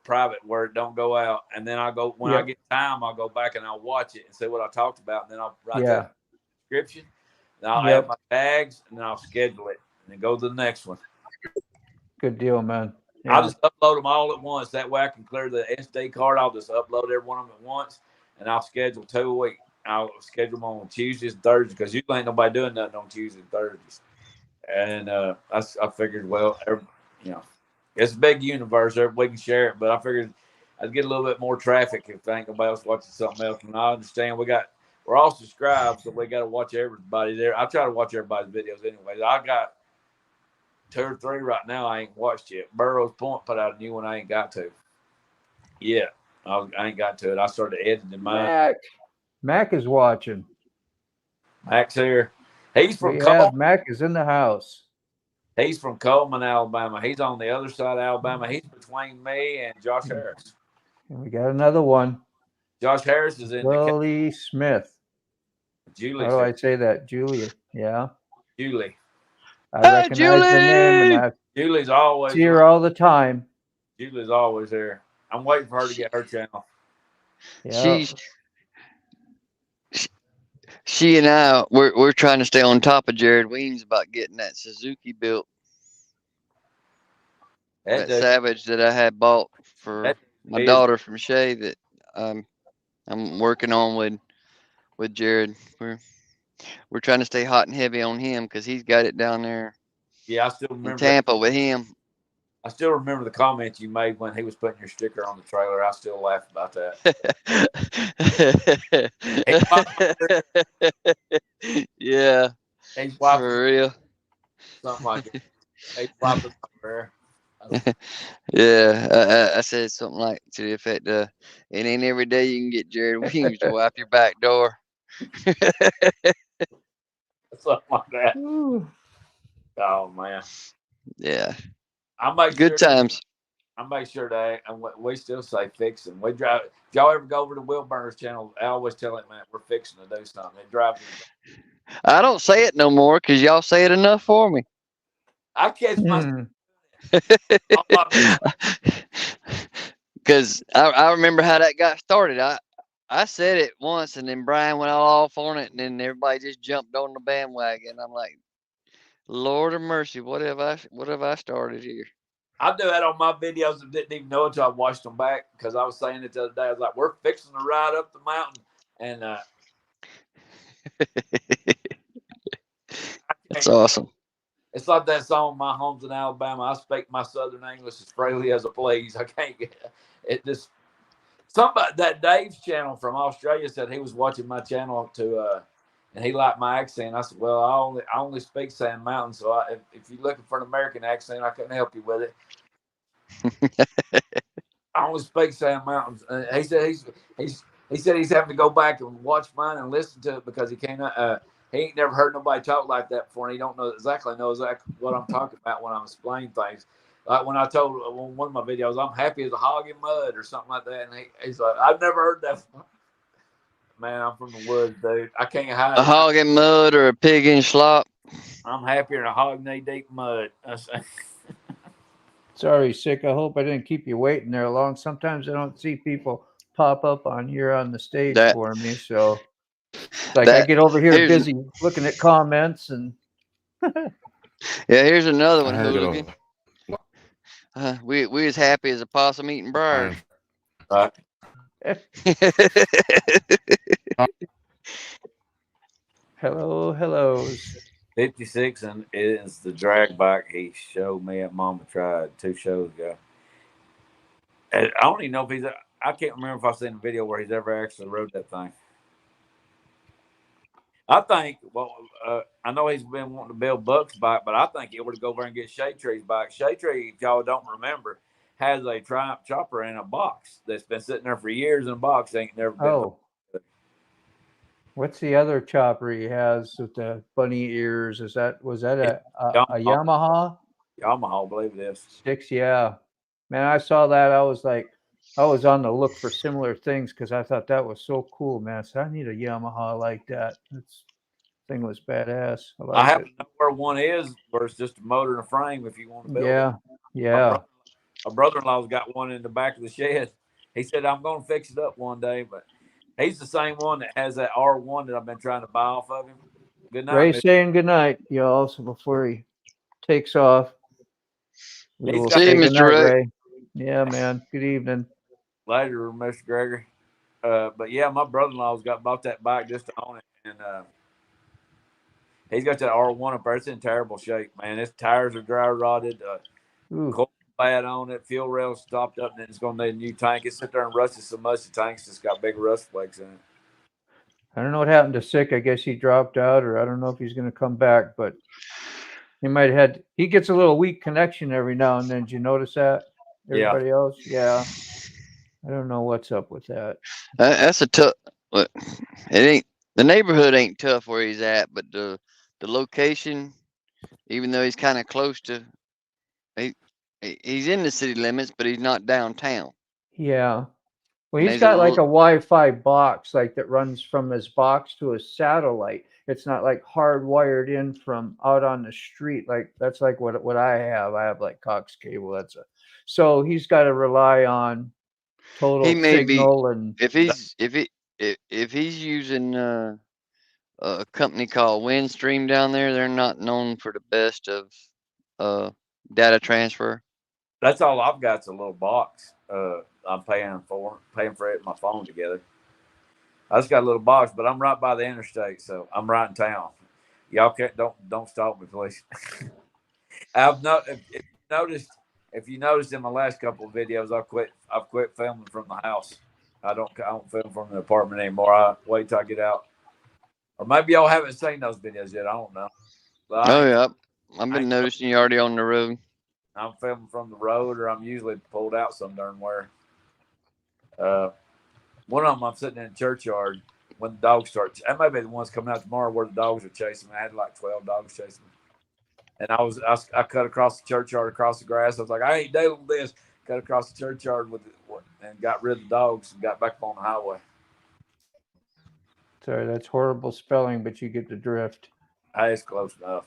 private where it don't go out. And then I go when I get time, I'll go back and I'll watch it and see what I talked about. And then I'll write that description. And I'll add my tags, and then I'll schedule it, and then go to the next one. Good deal, man. Yeah. I'll just upload them all at once. That way I can clear the SD card. I'll just upload every one of them at once, and I'll schedule 2 a week. I'll schedule them on Tuesdays and Thursdays because usually ain't nobody doing nothing on Tuesdays and Thursdays. And I figured, well, it's a big universe. We can share it, but I figured I'd get a little bit more traffic if ain't nobody else watching something else. And I understand we're all subscribed, so we got to watch everybody there. I try to watch everybody's videos anyway. I got 2 or 3 right now I ain't watched yet. Burroughs Point put out a new one I ain't got to. Yeah, I ain't got to it. I started editing mine. Mac is watching. Mac's here. He's from Coleman. Mac is in the house. He's from Coleman, Alabama. He's on the other side of Alabama. He's between me and Josh Harris. And we got another one. Josh Harris is in Julie Smith. Julie. How do I say that? Julia. Yeah. Julie. I recognize the name, and Julie's always see her all the time. Julie's always there. I'm waiting for her to get her channel. Yeah. She and I, we're trying to stay on top of Jared Weems about getting that Suzuki built. That Savage that I had bought for my daughter from Shay that I'm working on with Jared. We're trying to stay hot and heavy on him because he's got it down there. Yeah, I still remember in Tampa with him. I still remember the comments you made when he was putting your sticker on the trailer. I still laugh about that. Yeah. He's for real. Something like it. He's flopping over there. Yeah. I said something like to the effect, it ain't every day you can get Jared Weems to wipe your back door. Something like that. Ooh. Oh, man. Yeah. I make good times. I make sure that we still say fixing. We drive. If y'all ever go over to Will Burner's channel, I always tell him, man, we're fixing to do something. It drives me. I don't say it no more because y'all say it enough for me. I catch my. Because I remember how that got started. I said it once, and then Brian went all off on it, and then everybody just jumped on the bandwagon. I'm like, Lord of mercy, what have I started here? I do that on my videos and didn't even know it until I watched them back because I was saying it the other day. I was like, we're fixing to ride up the mountain. And that's awesome. It's like that song, My Home's in Alabama. I speak my Southern English as freely as I please. I can't get it. Just somebody, that Dave's channel from Australia said he was watching my channel and he liked my accent. I said, well, I only speak Sand Mountain, so if you're looking for an American accent, I couldn't help you with it. I only speak Sand Mountains. He said he's having to go back and watch mine and listen to it because he can't. He ain't never heard nobody talk like that before, and he don't know exactly what I'm talking about when I'm explaining things. Like when I told one of my videos, I'm happy as a hog in mud or something like that, and he's like, I've never heard that. Man, I'm from the woods, dude. I can't hide A it. hog in mud or a pig in slop. I'm happier than a hog knee deep mud. Sorry, Sick. I hope I didn't keep you waiting there long. Sometimes I don't see people pop up on here on the stage That- for me. So like I that- get over here here's- busy looking at comments and Yeah, here's another I one, had to hooligan. We as happy as a possum eating briars. Right. hellos. 56 and is the drag bike he showed me at Mama Tried 2 shows ago. And I don't even know if he's. I can't remember if I've seen a video where he's ever actually rode that thing. I think. Well, I know he's been wanting to build Buck's bike, but I think he would go over and get Shade Tree's bike. Shade Tree, if y'all don't remember, has a Triumph chopper in a box that's been sitting there for years in a box. Ain't never been. Oh. What's the other chopper he has with the bunny ears? Was that a Yamaha? Yamaha, I believe it is. Sticks, yeah. Man, I saw that. I was on the look for similar things because I thought that was so cool, man. So I need a Yamaha like that. This thing was badass. I happen to know where one is, where it's just a motor and a frame if you want to build it. Yeah. My brother-in-law's got one in the back of the shed. He said, I'm going to fix it up one day, but he's the same one that has that R1 that I've been trying to buy off of him. Good night. Ray's saying good night, y'all. So before he takes off, we will See say you, good Mr. night, Ray. Ray. Yeah, man. Good evening. Later, Mr. Gregory. But yeah, my brother-in-law's bought that bike just to own it, and he's got that R1 up there. It's in terrible shape, man. His tires are dry rotted. Coil flat on it. Fuel rails stopped up, and then it's going to need a new tank. It's sit there and rusted so much. The tank's just got big rust flakes in it. I don't know what happened to Sick. I guess he dropped out, or I don't know if he's going to come back, but he gets a little weak connection every now and then. Did you notice that? Everybody else? Yeah. I don't know what's up with that. That's a tough. It ain't the neighborhood ain't tough where he's at, but the location, even though he's kind of close to, he's in the city limits, but he's not downtown. Yeah. Well, he's got like a Wi-Fi box, like that runs from his box to his satellite. It's not like hardwired in from out on the street. Like that's like what I have. I have like Cox cable. So he's got to rely on total signal. And if he's using a company called Windstream down there, they're not known for the best of data transfer. That's all I've got. It's a little box. I'm paying for it, my phone together. I just got a little box, but I'm right by the interstate, so I'm right in town. Y'all don't stop me, please. If you noticed in my last couple of videos, I've quit filming from the house. I don't film from the apartment anymore. I wait till I get out, or maybe y'all haven't seen those videos yet. I don't know. Yeah, I've been noticing you already on the road. I'm filming from the road, or I'm usually pulled out some darn where. One of them, I'm sitting in the churchyard when the dogs start. That might be the ones coming out tomorrow where the dogs are chasing me. I had like 12 dogs chasing me, and I cut across the churchyard, across the grass. I was like, I ain't dealing with this. Cut across the churchyard and got rid of the dogs and got back up on the highway. Sorry, that's horrible spelling, but you get the drift. Hey, it's close enough.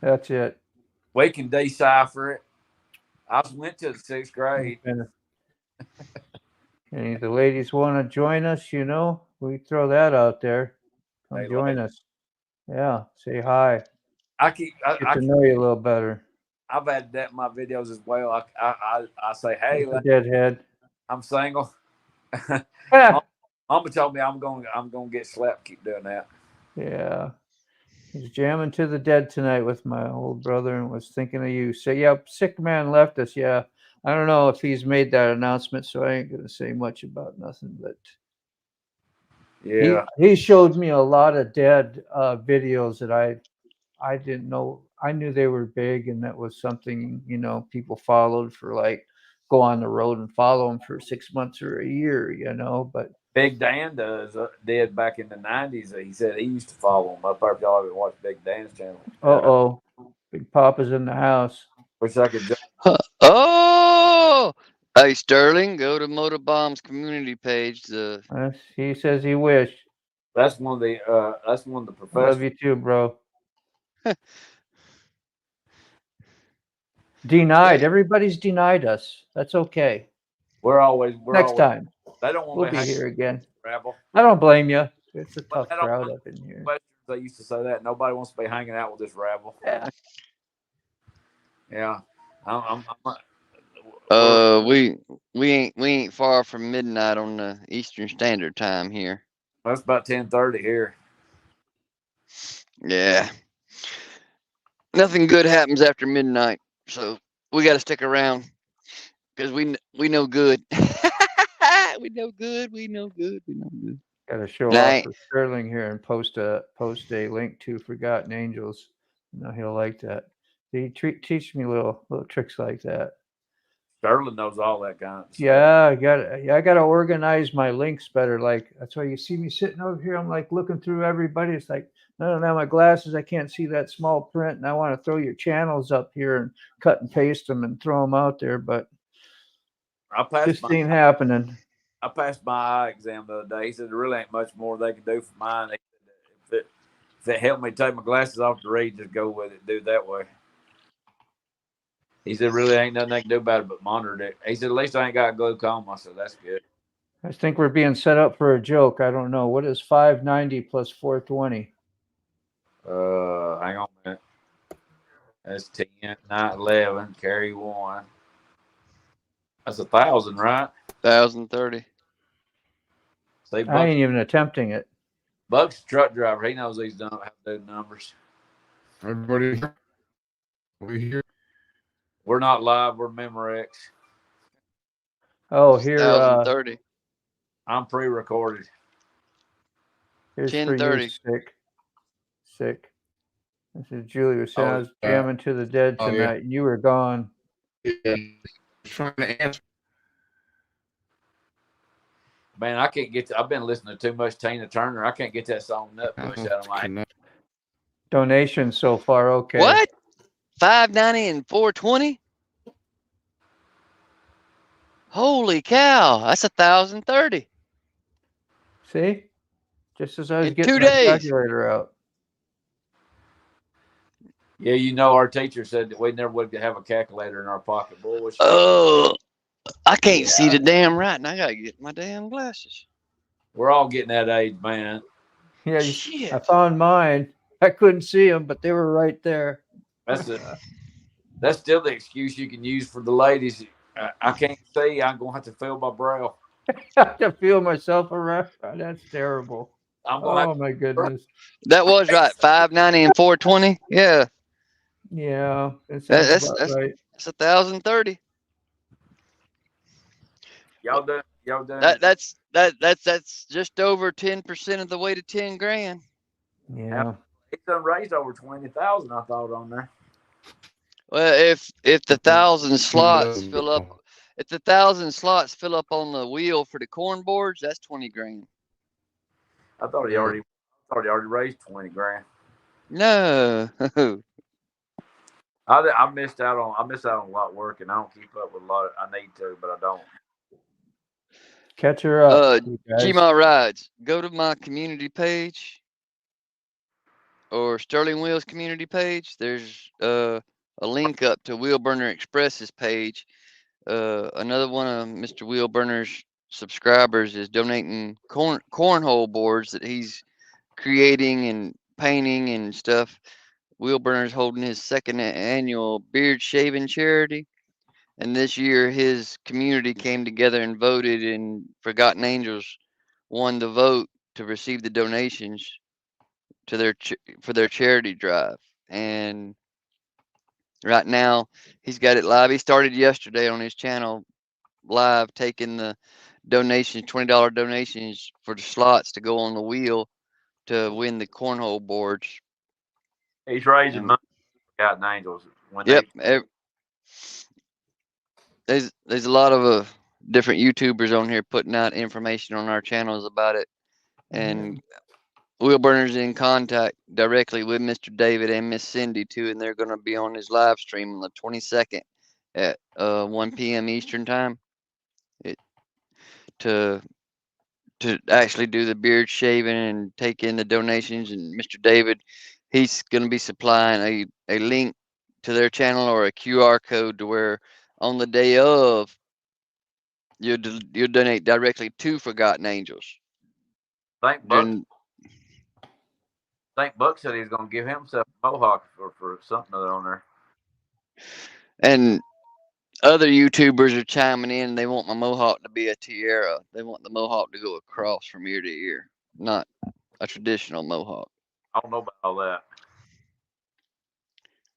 That's it. We can decipher it. I went to the 6th grade. And if the ladies want to join us, we throw that out there. Come join us. Yeah, say hi. I get to know you a little better. I've had that in my videos as well. I say, hey, deadhead. I'm single. Mama told me I'm going to get slapped. Keep doing that. Yeah. He's jamming to the dead tonight with my old brother and was thinking of you. So, yeah, sick man left us. Yeah. I don't know if he's made that announcement, so I ain't going to say much about nothing. But yeah, he showed me a lot of dead videos that I didn't know. I knew they were big, and that was something, people followed for, like, go on the road and follow them for 6 months or a year, but Big Dan did back in the 90s. He said he used to follow him up there. If y'all ever watched Big Dan's channel. Big Papa's in the house. Wish I could. Oh, hey Sterling, go to Motorbomb's community page. He says he wished. That's one of the. That's one of the Love professionals. you too, bro. Denied. Everybody's denied us. That's okay. We're always. Next time. They don't want We'll me be hanging here again. Rabble. I don't blame you. It's a tough They don't crowd want up in here. Westerns. They used to say that nobody wants to be hanging out with this rabble. Yeah. Yeah. I'm We ain't far from midnight on the Eastern Standard Time here. That's about 10:30 here. Yeah. Nothing good happens after midnight, so we got to stick around because we know good. We know good. We know good. We know good. Got to show off for Sterling here and post a link to Forgotten Angels. No, he'll like that. He teach me little tricks like that. Sterling knows all that kind of stuff. Yeah, I got to organize my links better. Like that's why you see me sitting over here. I'm like looking through everybody. It's like I don't have my glasses. I can't see that small print, and I want to throw your channels up here and cut and paste them and throw them out there, but this ain't happening. I passed my eye exam the other day. He said there really ain't much more they can do for mine. If it helped me take my glasses off to read, just go with it. Do it that way. He said really ain't nothing they can do about it but monitor it. He said at least I ain't got glaucoma. So that's good. I think we're being set up for a joke. I don't know. What is 590 plus 420? Hang on a minute. That's 10, 9, 11. Carry 1. That's 1,000, right? 1,030. See, I ain't even attempting it. Buck's a truck driver. He knows these don't have to do numbers. Everybody here? We here? We're not live. We're Memorex. Oh, here. 1,030. I'm pre-recorded. Here's for you, sick. This is Julie. I was jamming to the dead tonight. You were gone. Yeah. Trying to answer. Man, I can't get. I've been listening to too much Tina Turner. I can't get that song Nut Push out of my head. Donations so far, okay. What? 590 and 420? Holy cow! That's 1,030. See, just as I was in getting 2 my days. calculator out. Yeah, you know, our teacher said that we never would have a calculator in our pocket. Boy, oh, I can't see the damn writing. I gotta get my damn glasses. We're all getting that age, man. Yeah, I found mine. I couldn't see them, but they were right there. That's still the excuse you can use for the ladies. I can't see. I'm gonna have to feel my brow. I have to feel myself around. That's terrible. Oh my goodness. That was right. 590 and 420. Yeah. Yeah, that's right. That's 1,030. Y'all done. That's just over 10% of the way to 10 grand. Yeah. It's done raised over 20,000. I thought on there. Well, if the 1,000 slots fill up, if the 1,000 slots fill up on the wheel for the corn boards, that's 20 grand. I thought he already raised 20 grand. No. I missed out on a lot of work, and I don't keep up with a lot. I need to, but I don't. Catch her up. Gmod Rides. Go to my community page or Sterling Wheels community page. There's a link up to Wheelburner Express's page. Another one of Mr. Wheelburner's subscribers is donating cornhole boards that he's creating and painting and stuff. Wheelburner's holding his second annual beard shaving charity. And this year, his community came together and voted, and Forgotten Angels won the vote to receive the donations to for their charity drive. And right now, he's got it live. He started yesterday on his channel live, taking the donations, $20 donations for the slots to go on the wheel to win the cornhole boards. He's raising money for Forgotten Angels. Yep. There's a lot of different YouTubers on here putting out information on our channels about it, and Wheel Burner's in contact directly with Mr. David and Miss Cindy too, and they're going to be on his live stream on the 22nd at 1 p.m. Eastern time. To actually do the beard shaving and take in the donations. And Mr. David, he's going to be supplying a link to their channel or a QR code to where on the day of you'll donate directly to Forgotten Angels. Thank Buck said he's going to give himself a mohawk for something other on there. And other YouTubers are chiming in. They want my mohawk to be a tiara. They want the mohawk to go across from ear to ear, not a traditional mohawk. I don't know about all that.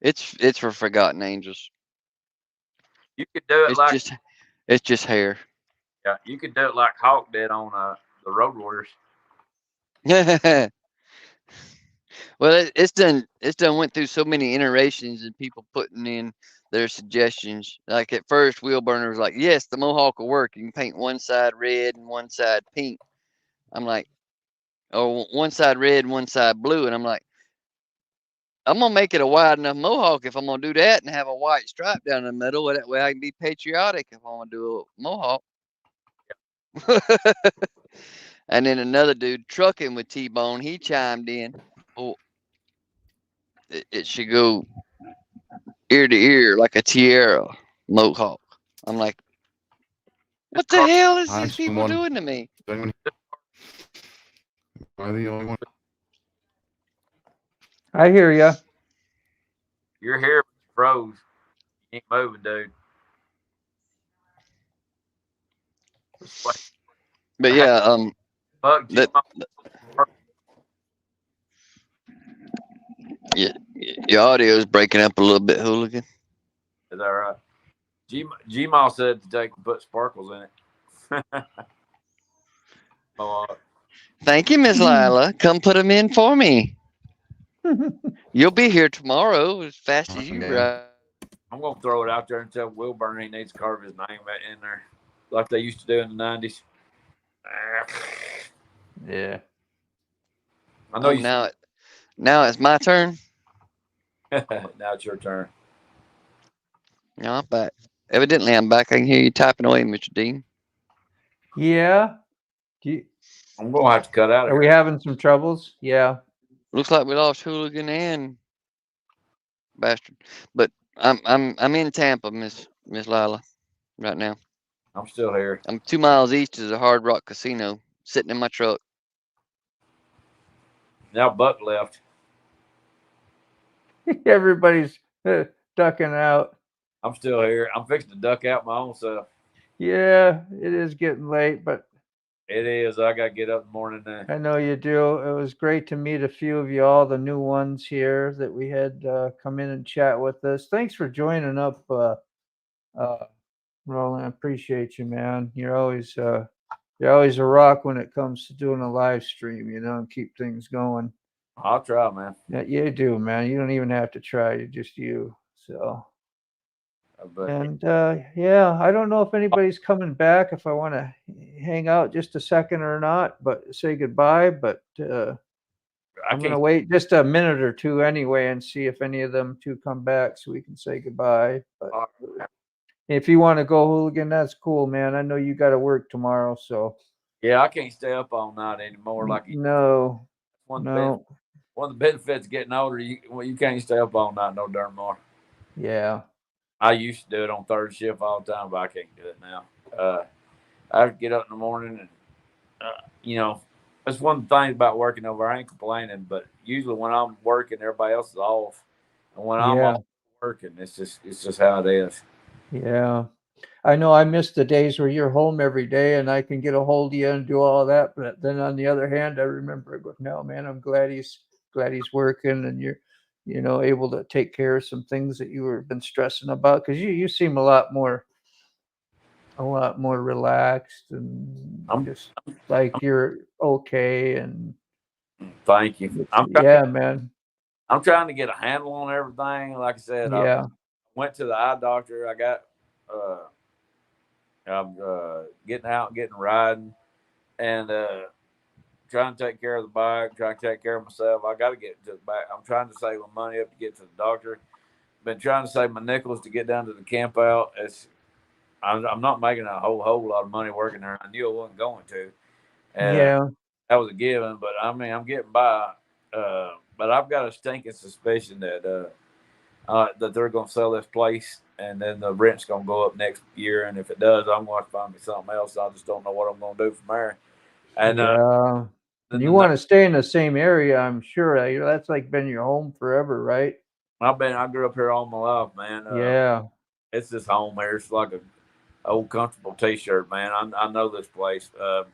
It's for Forgotten Angels. You could do it it's just hair. Yeah, you could do it like Hawk did on the Road Warriors. Well, it's done went through so many iterations and people putting in their suggestions. Like at first, Wheel Burner was like, yes, the mohawk will work. You can paint one side red and one side pink. I'm like, oh, one side red and one side blue. And I'm like, I'm going to make it a wide enough mohawk if I'm going to do that and have a white stripe down the middle. That way I can be patriotic if I want to do a mohawk. And then another dude, Trucking with T-Bone, he chimed in. Oh, it should go ear to ear like a tiara mohawk. I'm like, what the hell is these people doing to me? Am I the only one? I hear you. Your hair froze. You ain't moving, dude. But yeah, Buck, your audio is breaking up a little bit, Hooligan. Is that right? G-Mal said to put sparkles in it. Thank you, Miss Lila. Come put them in for me. You'll be here tomorrow as fast as you ride. I'm going to throw it out there and tell Will Burner he needs to carve his name in there like they used to do in the 90s. Yeah. I know now it's my turn. Now it's your turn. No, I'm back. Evidently, I'm back. I can hear you typing away, Mr. Dean. Yeah. I'm going to have to cut out of here. Are we having some troubles? Yeah. Looks like we lost Hooligan and Bastard. But I'm in Tampa, Miss Lila, right now. I'm still here. I'm 2 miles east of the Hard Rock Casino, sitting in my truck. Now Buck left. Everybody's ducking out. I'm still here. I'm fixing to duck out my own self. Yeah, it is getting late, but it is. I got to get up in the morning now. I know you do. It was great to meet a few of you, all the new ones here that we had come in and chat with us. Thanks for joining up, Roland. I appreciate you, man. You're always a rock when it comes to doing a live stream, and keep things going. I'll try, man. Yeah, you do, man. You don't even have to try. You're just you. So. And yeah, I don't know if anybody's coming back, if I want to hang out just a second or not, but say goodbye. But I'm going to wait just a minute or two anyway and see if any of them two come back so we can say goodbye. But if you want to go, Hooligan, that's cool, man. I know you got to work tomorrow, so. Yeah, I can't stay up all night anymore. No. One of the benefits of getting older, you can't stay up all night no darn more. Yeah. I used to do it on third shift all the time, but I can't do it now. I have to get up in the morning and, that's one of the things about working over. I ain't complaining, but usually when I'm working, everybody else is off. And when I'm off working, it's just how it is. Yeah. I know I miss the days where you're home every day and I can get a hold of you and do all that. But then on the other hand, I remember going, no, man, I'm glad he's working and you're able to take care of some things that you were been stressing about, because you seem a lot more relaxed and just like you're okay. And thank you. Man. I'm trying to get a handle on everything. Like I said, I went to the eye doctor. I got I'm getting out, getting riding, and trying to take care of the bike, trying to take care of myself. I got to get to the back. I'm trying to save my money up to get to the doctor. Been trying to save my nickels to get down to the camp out. I'm not making a whole lot of money working there. I knew I wasn't going to, and Yeah. that was a given. But I mean, I'm getting by. But I've got a stinking suspicion that that they're going to sell this place, and then the rent's going to go up next year. And if it does, I'm going to find me something else. I just don't know what I'm going to do from there. And yeah. then You want to stay in the same area, I'm sure. That's like been your home forever, right? I grew up here all my life, man. Yeah. It's just home here. It's like a old comfortable T-shirt, man. I know this place. I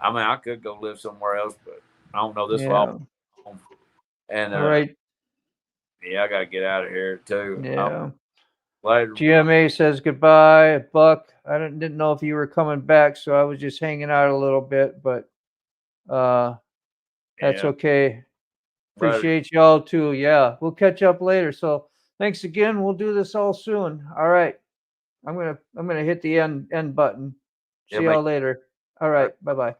mean, I could go live somewhere else, but I don't know this Yeah. home. And All right. yeah, I got to get out of here too. Yeah. Later. GMA says goodbye, Buck. I didn't know if you were coming back, so I was just hanging out a little bit, but that's Yeah. okay. Appreciate y'all too. Yeah, we'll catch up later. So thanks again. We'll do this all soon. All right. I'm gonna hit the end button. See y'all later. All right. Bye-bye.